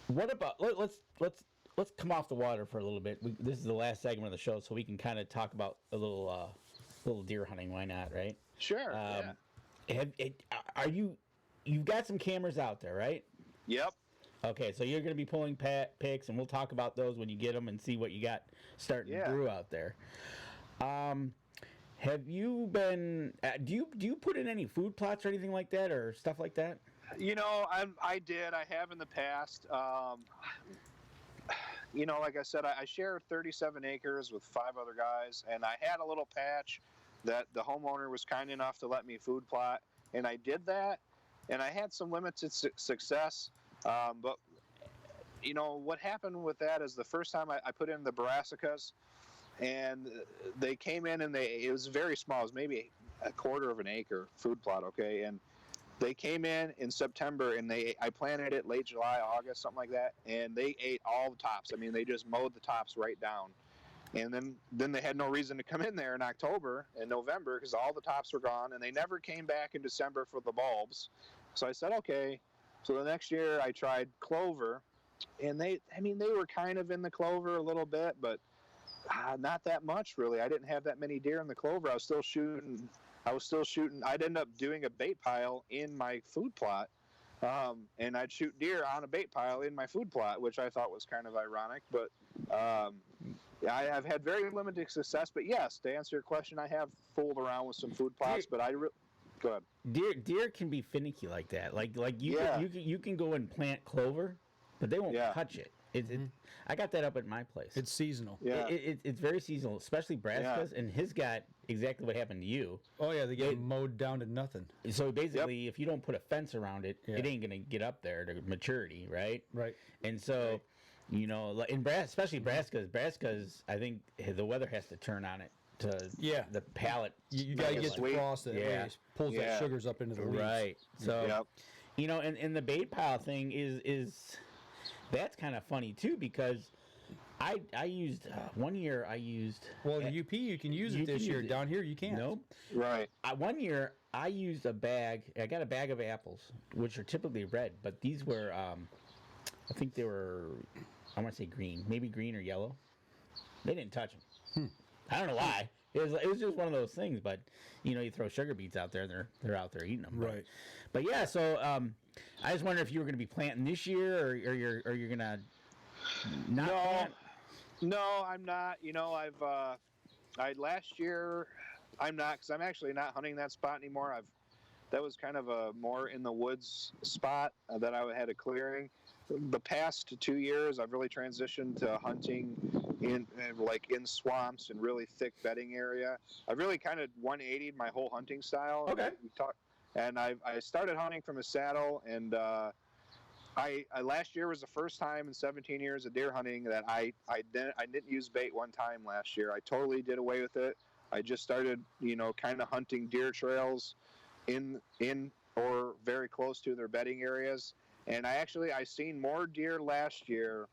What about let's come off the water for a little bit. This is the last segment of the show, so we can kind of talk about a little deer hunting. Why not, right? Sure. You've got some cameras out there, right? Yep. Okay, so you're going to be pulling pics, and we'll talk about those when you get them and see what you got starting to brew out there. Have you been? Do you put in any food plots or anything like that, or stuff like that? I did. I have in the past. Like I said, I share 37 acres with 5 other guys, and I had a little patch that the homeowner was kind enough to let me food plot, and I did that, and I had some limited success. But what happened with that is the first time I put in the brassicas, and they came in and it was very small. It was maybe a quarter of an acre food plot, okay, and They came in September, and I planted it late July, August, something like that, and they ate all the tops. I mean, they just mowed the tops right down. And then they had no reason to come in there in October and November because all the tops were gone, and they never came back in December for the bulbs. So I said, okay. So the next year I tried clover, and they were kind of in the clover a little bit, but not that much really. I didn't have that many deer in the clover. I was still shooting. I'd end up doing a bait pile in my food plot, and I'd shoot deer on a bait pile in my food plot, which I thought was kind of ironic. But I've had very limited success. But yes, to answer your question, I have fooled around with some food plots. But go ahead. Deer can be finicky like that. Like you can go and plant clover, but they won't touch it. I got that up at my place. It's seasonal. Yeah. It's very seasonal, especially Brassica's, and his got exactly what happened to you. Oh yeah, they get mowed down to nothing. So basically, if you don't put a fence around it, it ain't gonna get up there to maturity, right? Right. And so, especially Brassica's, I think the weather has to turn on it to the palate. You gotta get the frost that way pulls that sugars up into the leaves. Right. So, and the bait pile thing is that's kind of funny too, because I used one year Well, in UP you can use it this year. Down here you can't. Nope. Right. One year I used a bag. I got a bag of apples, which are typically red, but these were I think they were, I want to say green, maybe green or yellow. They didn't touch them. I don't know why. It was just one of those things. But you throw sugar beets out there, they're out there eating them. Right. But yeah, so I just wonder if you were going to be planting this year, or you're going to not plant. No, I'm not. Last year I'm not, because I'm actually not hunting that spot anymore. That was kind of a more in the woods spot that I had a clearing. The past 2 years, I've really transitioned to hunting in swamps and really thick bedding area. I've really kind of 180'd my whole hunting style. Okay. And I started hunting from a saddle, and I last year was the first time in 17 years of deer hunting that I didn't use bait one time last year. I totally did away with it. I just started, kind of hunting deer trails in or very close to their bedding areas. And I seen more deer last year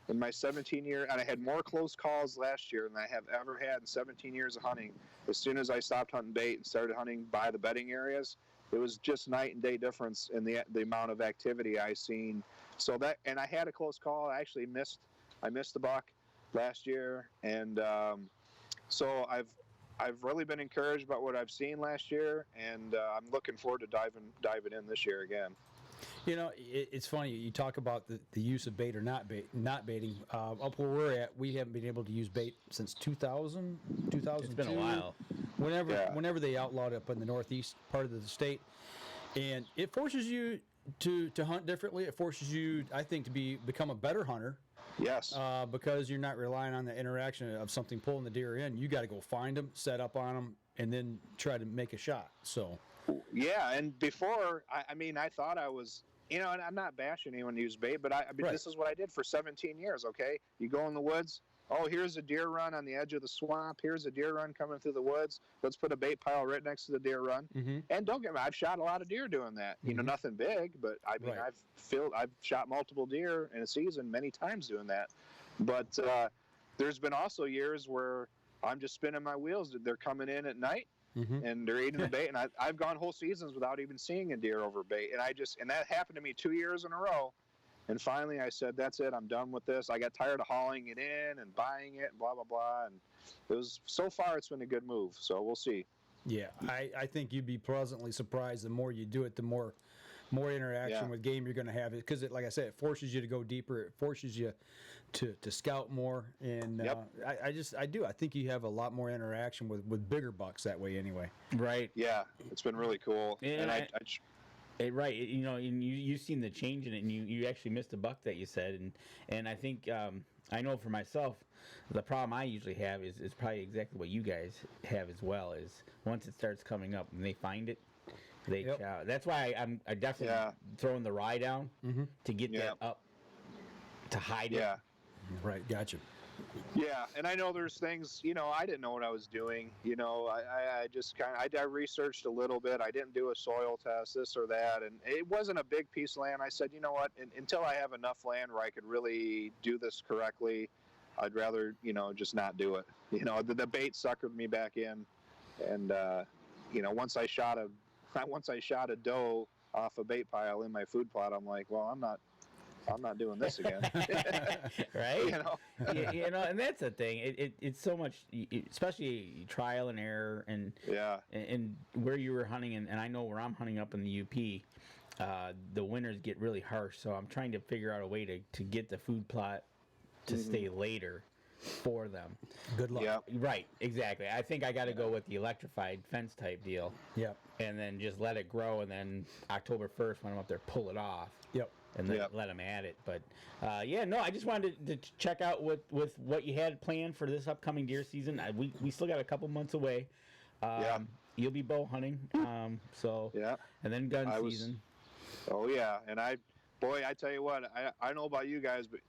in my 17 year, and I had more close calls last year than I have ever had in 17 years of hunting. As soon as I stopped hunting bait and started hunting by the bedding areas, it was just night and day difference in the amount of activity I seen. And I had a close call. I actually missed the buck last year, and so I've really been encouraged by what I've seen last year, and I'm looking forward to diving in this year again. It's funny. You talk about the use of bait or not baiting. Up where we're at, we haven't been able to use bait since 2000, 2002. It's been a while. Whenever they outlawed it up in the northeast part of the state, and it forces you to hunt differently. It forces you, I think, to become a better hunter. Yes. Because you're not relying on the interaction of something pulling the deer in. You got to go find them, set up on them, and then try to make a shot. So. Yeah, and before, I thought I was, and I'm not bashing anyone who uses bait, but This is what I did for 17 years, okay? You go in the woods, here's a deer run on the edge of the swamp, here's a deer run coming through the woods, let's put a bait pile right next to the deer run. Mm-hmm. And don't get me, I've shot a lot of deer doing that. Mm-hmm. Nothing big, but I've shot multiple deer in a season many times doing that. But there's been also years where I'm just spinning my wheels. They're coming in at night. Mm-hmm. And they're eating the bait, and I've gone whole seasons without even seeing a deer over bait, and that happened to me 2 years in a row, and finally I said, that's it, I'm done with this. I got tired of hauling it in and buying it and blah blah blah, and so far it's been a good move, so we'll see. Yeah, I think you'd be pleasantly surprised. The more you do it, the more interaction with game you're going to have, because like I said, it forces you to go deeper, it forces you to scout more, and I think you have a lot more interaction with bigger bucks that way anyway. Right. Yeah, it's been really cool. Right. You've seen the change in it, and you actually missed a buck that you said, and I think I know for myself, the problem I usually have is probably exactly what you guys have as well. Is once it starts coming up and they find it, they chow. That's why I'm definitely throwing the rye down to get that up to hide it. Right, gotcha. Yeah, and I know there's things, I didn't know what I was doing. I just I researched a little bit. I didn't do a soil test, this or that, and it wasn't a big piece of land. I said, you know what, until I have enough land where I could really do this correctly, I'd rather, just not do it. The bait suckered me back in, and once I shot a doe off a bait pile in my food plot, I'm like, well, I'm not doing this again. Right? And that's the thing. It's so much, especially trial and error, and and where you were hunting, and I know where I'm hunting up in the UP, the winters get really harsh. So I'm trying to figure out a way to get the food plot to stay later for them. Good luck. Yeah. Right, exactly. I think I got to go with the electrified fence type deal. Yep. And then just let it grow, and then October 1st when I'm up there, pull it off. Yep. And then let them add it. But I just wanted to check out with what you had planned for this upcoming deer season. We still got a couple months away. You'll be bow hunting. And then gun season. Oh yeah, and I tell you what, I know about you guys, but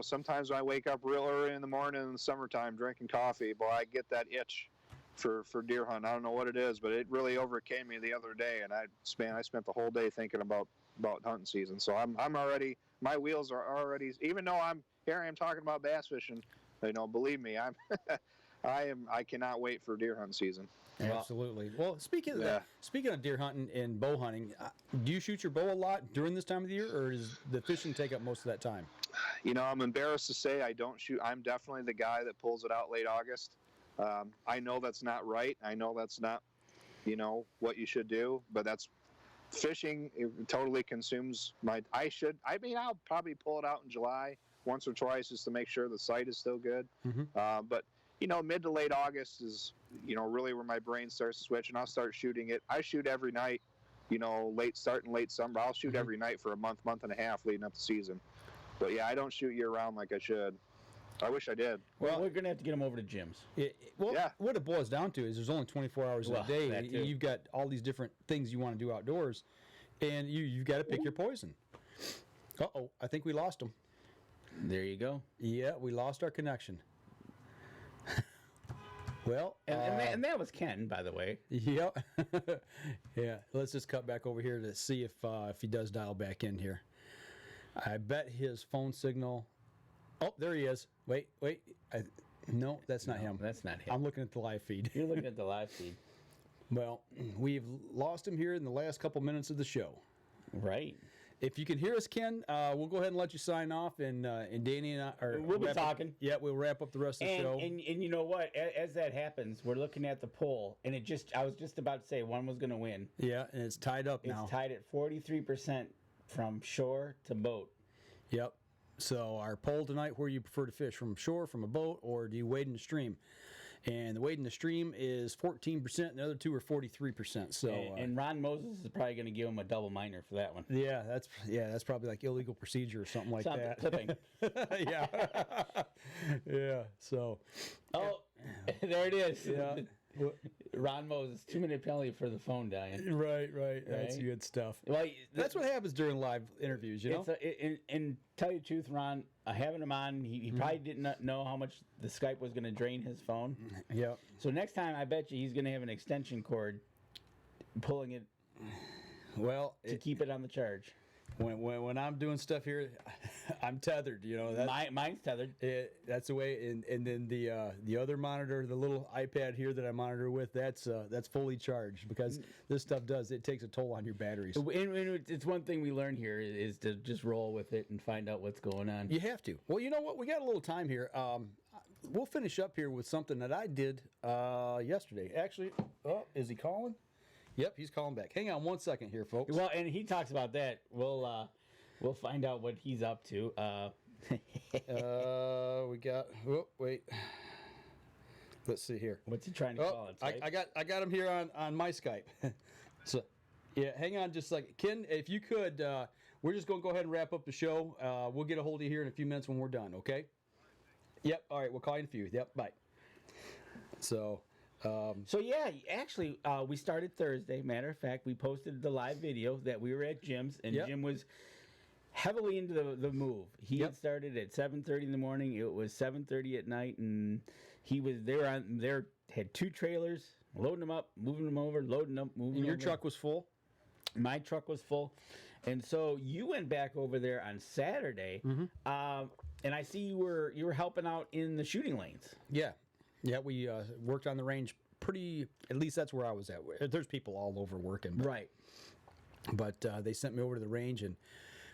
sometimes when I wake up real early in the morning in the summertime drinking coffee, boy, I get that itch for deer hunting. I don't know what it is, but it really overcame me the other day, and I spent the whole day thinking about hunting season. So I'm already, my wheels are already, even though I am talking about bass fishing, believe me, I cannot wait for deer hunting season. Absolutely. Well, speaking of deer hunting and bow hunting, do you shoot your bow a lot during this time of the year, or does the fishing take up most of that time? I'm embarrassed to say I don't shoot. I'm definitely the guy that pulls it out late August. I know that's not right. I know that's not, what you should do, but that's fishing. It totally consumes I'll probably pull it out in July once or twice just to make sure the sight is still good. But mid to late August is, really where my brain starts to switch, and I'll start shooting it. I shoot every night, late summer. I'll shoot every night for a month and a half leading up to season. But yeah, I don't shoot year round like I should. I wish I did. Well, we're going to have to get them over to Jim's. What it boils down to is there's only 24 hours in a day. You've got all these different things you want to do outdoors, and you've got to pick your poison. Uh-oh, I think we lost him. There you go. Yeah, we lost our connection. Well, and that was Ken, by the way. Yep. Yeah, let's just cut back over here to see if he does dial back in here. I bet his phone signal. Oh, there he is. Wait. No, that's not him. That's not him. I'm looking at the live feed. You're looking at the live feed. Well, we've lost him here in the last couple minutes of the show. Right. If you can hear us, Ken, we'll go ahead and let you sign off, and Danny and I we'll be talking. We'll wrap up the rest of the show. And you know what? As that happens, we're looking at the poll, and I was just about to say one was going to win. Yeah, and it's tied up now. It's tied at 43% from shore to boat. Yep. So our poll tonight: where you prefer to fish, from shore, from a boat, or do you wade in the stream? And the wade in the stream is 14%, and the other two are 43%. So and Ron Moses is probably going to give him a double minor for that one. Yeah, that's probably like illegal procedure or something like that. Clipping. Yeah. Yeah. So. Oh, there it is. Yeah. Ron Moses, 2-minute penalty for the phone dying. Right. That's good stuff. Well, that's what happens during live interviews, you know? And tell you the truth, Ron, having him on, he probably didn't know how much the Skype was going to drain his phone. Yep. So next time, I bet you he's going to have an extension cord pulling it to keep it on the charge. When I'm doing stuff here, I'm tethered. Mine's tethered. That's the way. And then the other monitor, the little iPad here that I monitor with, that's fully charged, because this stuff it takes a toll on your batteries. And it's one thing we learned here is to just roll with it and find out what's going on. You have to. Well, you know what? We got a little time here. We'll finish up here with something that I did yesterday. Actually, is he calling? Yep, he's calling back. Hang on one second here, folks. Well, and he talks about that. We'll find out what he's up to. We got. Oh, wait. Let's see here. What's he trying to call it? I got him here on my Skype. So, yeah, hang on just a second. Ken, if you could, we're just going to go ahead and wrap up the show. We'll get a hold of you here in a few minutes when we're done, okay? Yep, all right, we'll call you in a few. Yep, bye. So yeah, actually, we started Thursday. Matter of fact, we posted the live video that we were at Jim's, and Jim was heavily into the move. He Yep. had started at 7:30 in the morning. It was 7:30 at night, and he was there. Had 2 trailers, loading them up, moving them over, loading up, moving. And your over. truck was full? My truck was full, and so you went back over there on Saturday, and I see you were helping out in the shooting lanes. Yeah. Yeah, we worked on the range pretty, at least that's where I was at. There's people all over working. Right. But they sent me over to the range, and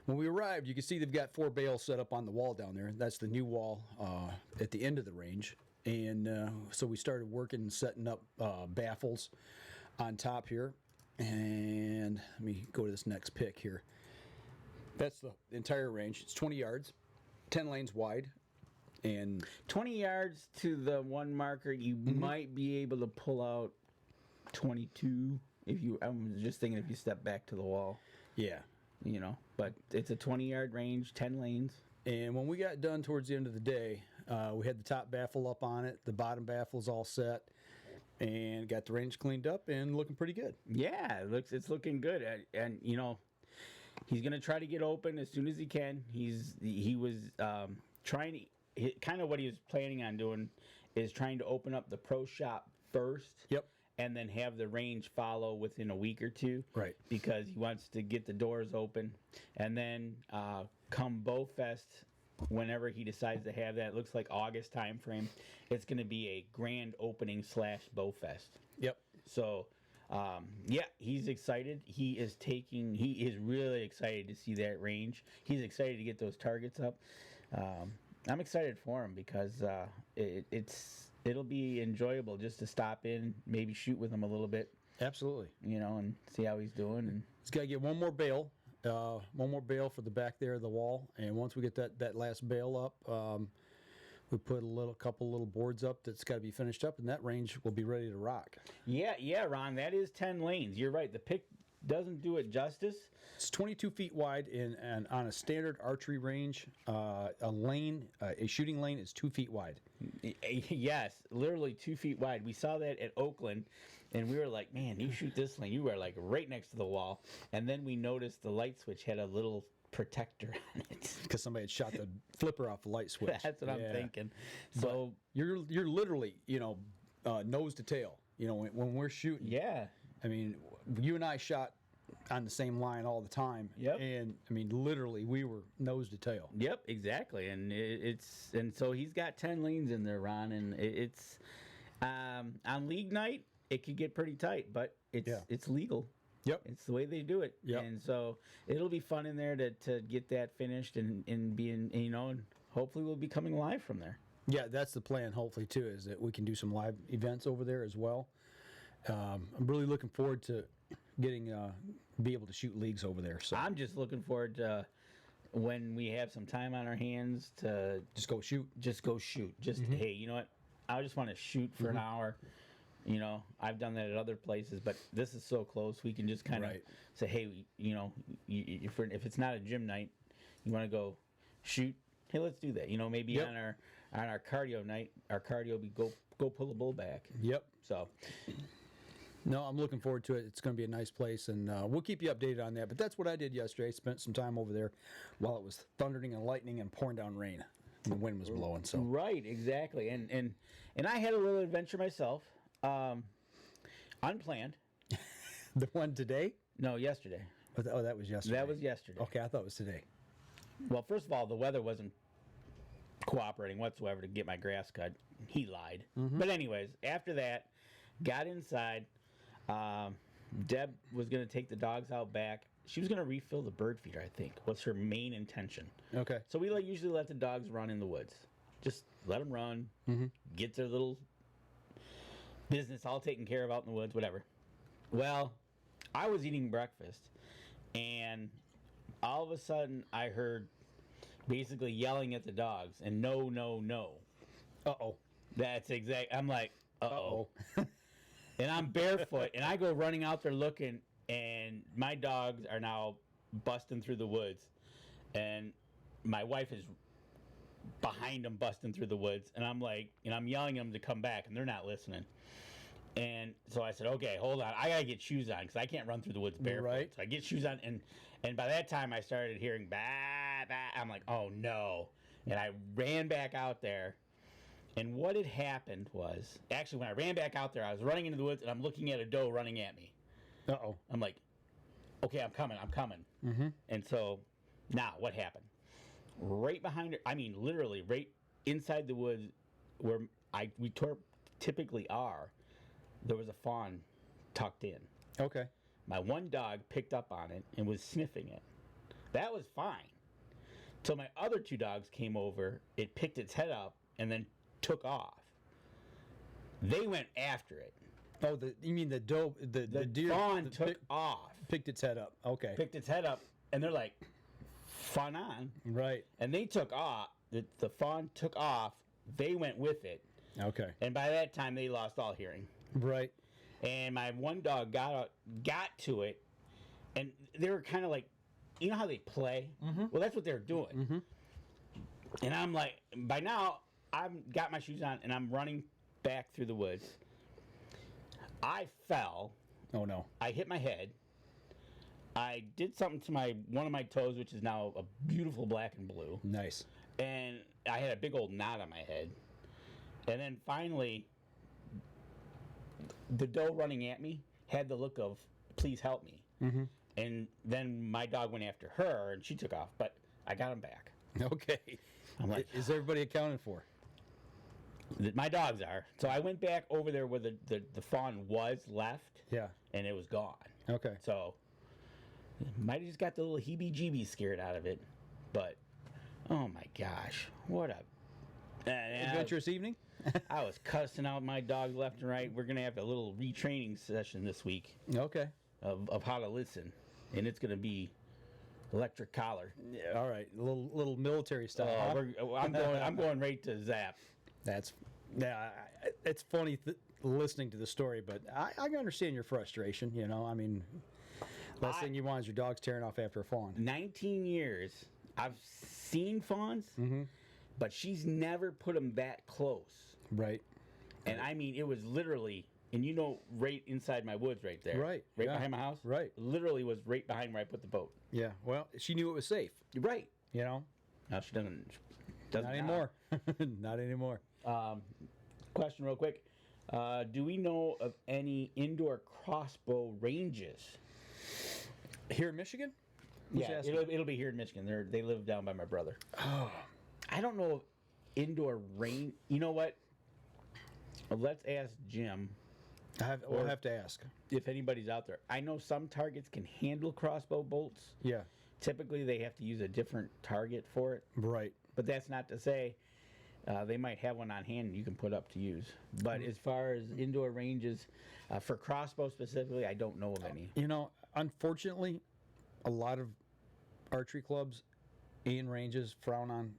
when we arrived, you can see they've got 4 bales set up on the wall down there. That's the new wall at the end of the range. And so we started working and setting up baffles on top here. And let me go to this next pick here. That's the entire range. It's 20 yards, 10 lanes wide. And 20 yards to the one marker, you might be able to pull out 22 if you. I'm just thinking if you step back to the wall, yeah. But it's a 20-yard range, 10 lanes. And when we got done towards the end of the day, we had the top baffle up on it, the bottom baffle's all set, and got the range cleaned up and looking pretty good. Yeah, it's looking good, and he's gonna try to get open as soon as he can. He was trying to. Kind of what he was planning on doing is trying to open up the pro shop first. Yep. And then have the range follow within a week or two. Right. Because he wants to get the doors open. And then come Bow Fest, whenever he decides to have that, it looks like August time frame, it's going to be a grand opening / Bow Fest. Yep. So, yeah, he's excited. He is really excited to see that range. He's excited to get those targets up. I'm excited for him because it'll be enjoyable just to stop in, maybe shoot with him a little bit, Absolutely. and see how he's doing. And He's got to get one more bale for the back there of the wall. And once we get that last bale up, we put a couple little boards up that's got to be finished up, and that range will be ready to rock. yeah, Ron, that is 10 lanes. You're right. The pick doesn't do it justice. It's 22 feet wide, and on a standard archery range, a shooting lane is 2 feet wide. Yes, literally 2 feet wide. We saw that at Oakland, and we were like, man, you shoot this lane, you are like right next to the wall. And then we noticed the light switch had a little protector on it. Because somebody had shot the flipper off the light switch. That's what I'm thinking. So you're literally, nose to tail. When we're shooting. Yeah. I mean, you and I shot on the same line all the time. Yep. And I mean, literally, we were nose to tail. Yep, exactly. And and so he's got 10 lanes in there, Ron, and it's on league night it could get pretty tight, but it's legal. Yep. It's the way they do it. Yep. And so it'll be fun in there to get that finished and being, and hopefully we'll be coming live from there. Yeah, that's the plan. Hopefully, too, is that we can do some live events over there as well. I'm really looking forward to be able to shoot leagues over there. So I'm just looking forward to when we have some time on our hands to just go shoot. Hey, you know what? I just want to shoot for an hour. I've done that at other places, but this is so close. We can just kind of say, hey, if it's not a gym night, you want to go shoot. Hey, let's do that. Maybe on our cardio night, our cardio will be go pull a bull back. Yep. So. No, I'm looking forward to it. It's going to be a nice place, and we'll keep you updated on that. But that's what I did yesterday. I spent some time over there while it was thundering and lightning and pouring down rain. And the wind was blowing. So right, exactly. And I had a little adventure myself, unplanned. The one today? No, yesterday. Oh, that was yesterday. That was yesterday. Okay, I thought it was today. Well, first of all, the weather wasn't cooperating whatsoever to get my grass cut. He lied. But anyways, after that, got inside. Deb was going to take the dogs out back. She was going to refill the bird feeder, I think, was her main intention. Okay. So we usually let the dogs run in the woods. Just let them run, get their little business all taken care of out in the woods, whatever. Well, I was eating breakfast, and all of a sudden I heard basically yelling at the dogs, and no. Uh-oh. That's exact. I'm like, uh-oh. Uh-oh. And I'm barefoot, and I go running out there looking, and my dogs are now busting through the woods, and my wife is behind them busting through the woods, and I'm like, I'm yelling at them to come back, and they're not listening. And so I said, okay, hold on, I gotta get shoes on because I can't run through the woods barefoot. Right. So I get shoes on, and by that time I started hearing bah, I'm like, oh no. And I ran back out there. And what had happened was, actually, when I ran back out there, I was running into the woods, and I'm looking at a doe running at me. Uh-oh. I'm like, okay, I'm coming. Mm-hmm. And so, now, what happened? Right behind her, I mean, literally, right inside the woods where we typically are, there was a fawn tucked in. Okay. My one dog picked up on it and was sniffing it. That was fine. Till my other two dogs came over, it picked its head up, and then took off. They went after it. Oh, you mean the doe? The deer fawn took off. Picked its head up. Okay. Picked its head up, and they're like, "Fun on!" Right. And they took off. The fawn took off. They went with it. Okay. And by that time, they lost all hearing. Right. And my one dog got to it, and they were kind of like, you know how they play? Mm-hmm. Well, that's what they were doing. Mm-hmm. And I'm like, by now, I've got my shoes on, and I'm running back through the woods. I fell. Oh, no. I hit my head. I did something to one of my toes, which is now a beautiful black and blue. Nice. And I had a big old knot on my head. And then finally, the doe running at me had the look of, please help me. Mm-hmm. And then my dog went after her, and she took off. But I got him back. Okay. I'm like, is everybody accounted for? My dogs are. So I went back over there where the fawn was left. Yeah. And it was gone. Okay. So might have just got the little heebie-jeebies scared out of it. But, oh my gosh. What a... Adventurous evening? I was cussing out my dogs left and right. We're going to have a little retraining session this week Okay. of how to listen. And it's going to be electric collar. Yeah, all right. A little military style. I'm going right to zap. It's funny listening to the story, but I can understand your frustration. You know, I mean, last thing you want is your dog's tearing off after a fawn. 19 years, I've seen fawns, but she's never put them that close. Right. And I mean, it was literally, and you know, right inside my woods right there. Right. Right Yeah. behind my house. Right. Literally was right behind where I put the boat. Yeah. Well, she knew it was safe. Right. You know. Now she doesn't Not now. anymore. Not anymore. Question real quick. Do we know of any indoor crossbow ranges? Here in Michigan? Who's Yeah, asking? it'll be here in Michigan. They live down by my brother. Oh. I don't know if indoor range. You know what? Let's ask Jim We'll have to ask. if anybody's out there. I know some targets can handle crossbow bolts. Yeah. Typically, they have to use a different target for it. Right. But that's not to say they might have one on hand you can put up to use. But as far as indoor ranges, for crossbow specifically, I don't know of any. You know, unfortunately, a lot of archery clubs and ranges frown on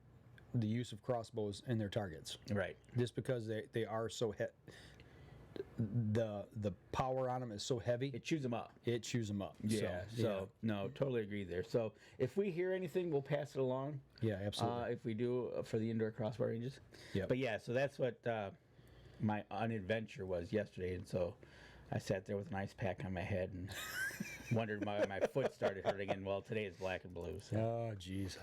the use of crossbows in their targets. Right. Just because they are so the power on them is so heavy, It chews them up. it chews them up. So no, totally agree there. So if we hear anything, we'll pass it along. yeah, absolutely. If we do for the indoor crossbow ranges. Yep. But yeah, so that's what my unadventure was yesterday, and so I sat there with an ice pack on my head and wondered why my foot started hurting. And well, today is black and blue. So. Oh, jeez.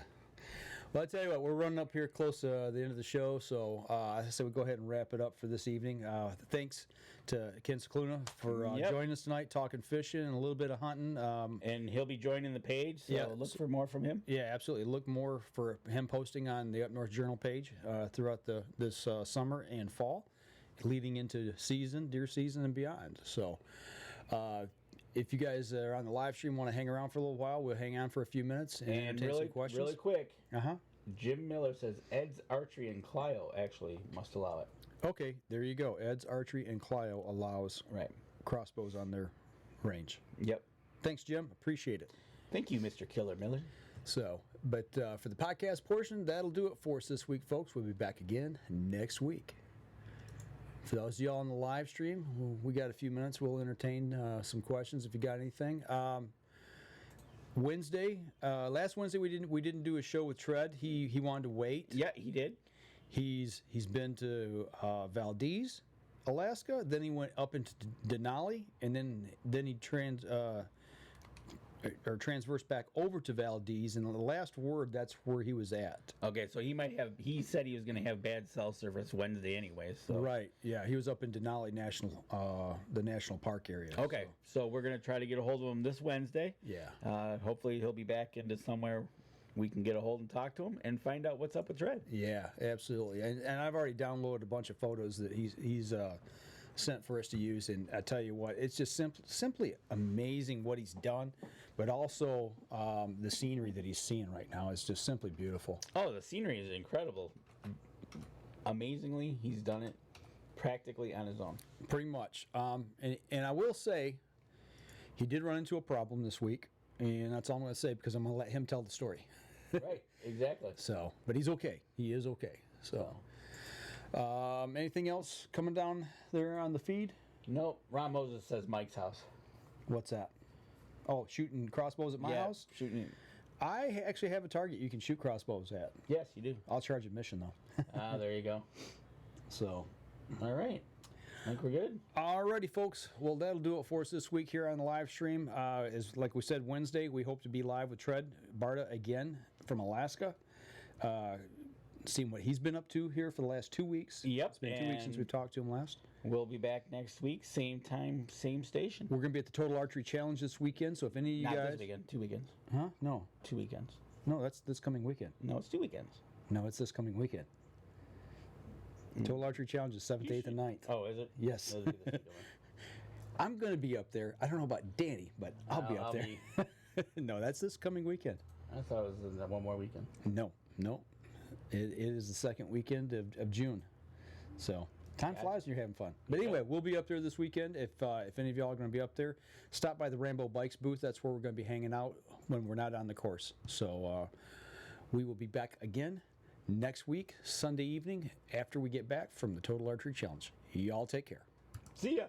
Well, I tell you what, we're running up here close to the end of the show, so I said we'll go ahead and wrap it up for this evening. Thanks to Ken Scicluna for joining us tonight, talking fishing and a little bit of hunting. And he'll be joining the page, so look for more from him. Yeah, absolutely. Look more for him posting on the Up North Journal page throughout this summer and fall, leading into deer season and beyond. So if you guys are on the live stream, want to hang around for a little while, we'll hang on for a few minutes and entertain some questions. Really quick, Uh-huh. Jim Miller says Ed's Archery and Clio actually must allow it. Okay, there you go. Ed's Archery and Clio allows crossbows on their range. Yep. Thanks, Jim. Appreciate it. Thank you, Mr. Killer Miller. So, but for the podcast portion, that'll do it for us this week, folks. We'll be back again next week. For those of y'all on the live stream, we got a few minutes. We'll entertain some questions if you got anything. Wednesday, last Wednesday we didn't do a show with Tread. He wanted to wait. Yeah, he did. He's been to Valdez, Alaska. Then he went up into Denali, and then he or transverse back over to Valdez, and the last word, that's where he was at. Okay, so he said he was going to have bad cell service Wednesday anyway. So. Right, yeah, he was up in Denali the national park area. Okay, so we're going to try to get a hold of him this Wednesday. Yeah. Hopefully he'll be back into somewhere we can get a hold and talk to him and find out what's up with Red. Yeah, absolutely. And I've already downloaded a bunch of photos that he's sent for us to use, and I tell you what, it's just simply amazing what he's done, but also the scenery that he's seeing right now is just simply beautiful. Oh, the scenery is incredible. Amazingly, he's done it practically on his own. Pretty much. And I will say, he did run into a problem this week, and that's all I'm going to say because I'm going to let him tell the story. Right, exactly. So, but he's okay. He is okay. So, anything else coming down there on the feed? Nope. Ron Moses says Mike's house. What's that? Oh, shooting crossbows at my house? Shooting. I actually have a target you can shoot crossbows at. Yes, you do. I'll charge admission, though. There you go. So, all right. I think we're good. Alrighty, folks. Well, that'll do it for us this week here on the live stream. As like we said, Wednesday, we hope to be live with Tread Barta again from Alaska. Seeing what he's been up to here for the last 2 weeks. Yep. It's been 2 weeks since we talked to him last. We'll be back next week, same time, same station. We're going to be at the Total Archery Challenge this weekend, so if any of you Not guys... this weekend, 2 weekends. Huh? No. 2 weekends. No, that's this coming weekend. No, it's 2 weekends. No, it's this coming weekend. Total Archery Challenge is 7th, 8th, and 9th. Oh, is it? Yes. No, this weekend. I'm going to be up there. I don't know about Danny, but I'll be up there. No, that's this coming weekend. I thought it was one more weekend. No. It is the second weekend of June. So time flies when you're having fun. But anyway, we'll be up there this weekend. If any of y'all are going to be up there, stop by the Rambo Bikes booth. That's where we're going to be hanging out when we're not on the course. So we will be back again next week, Sunday evening, after we get back from the Total Archery Challenge. Y'all take care. See ya.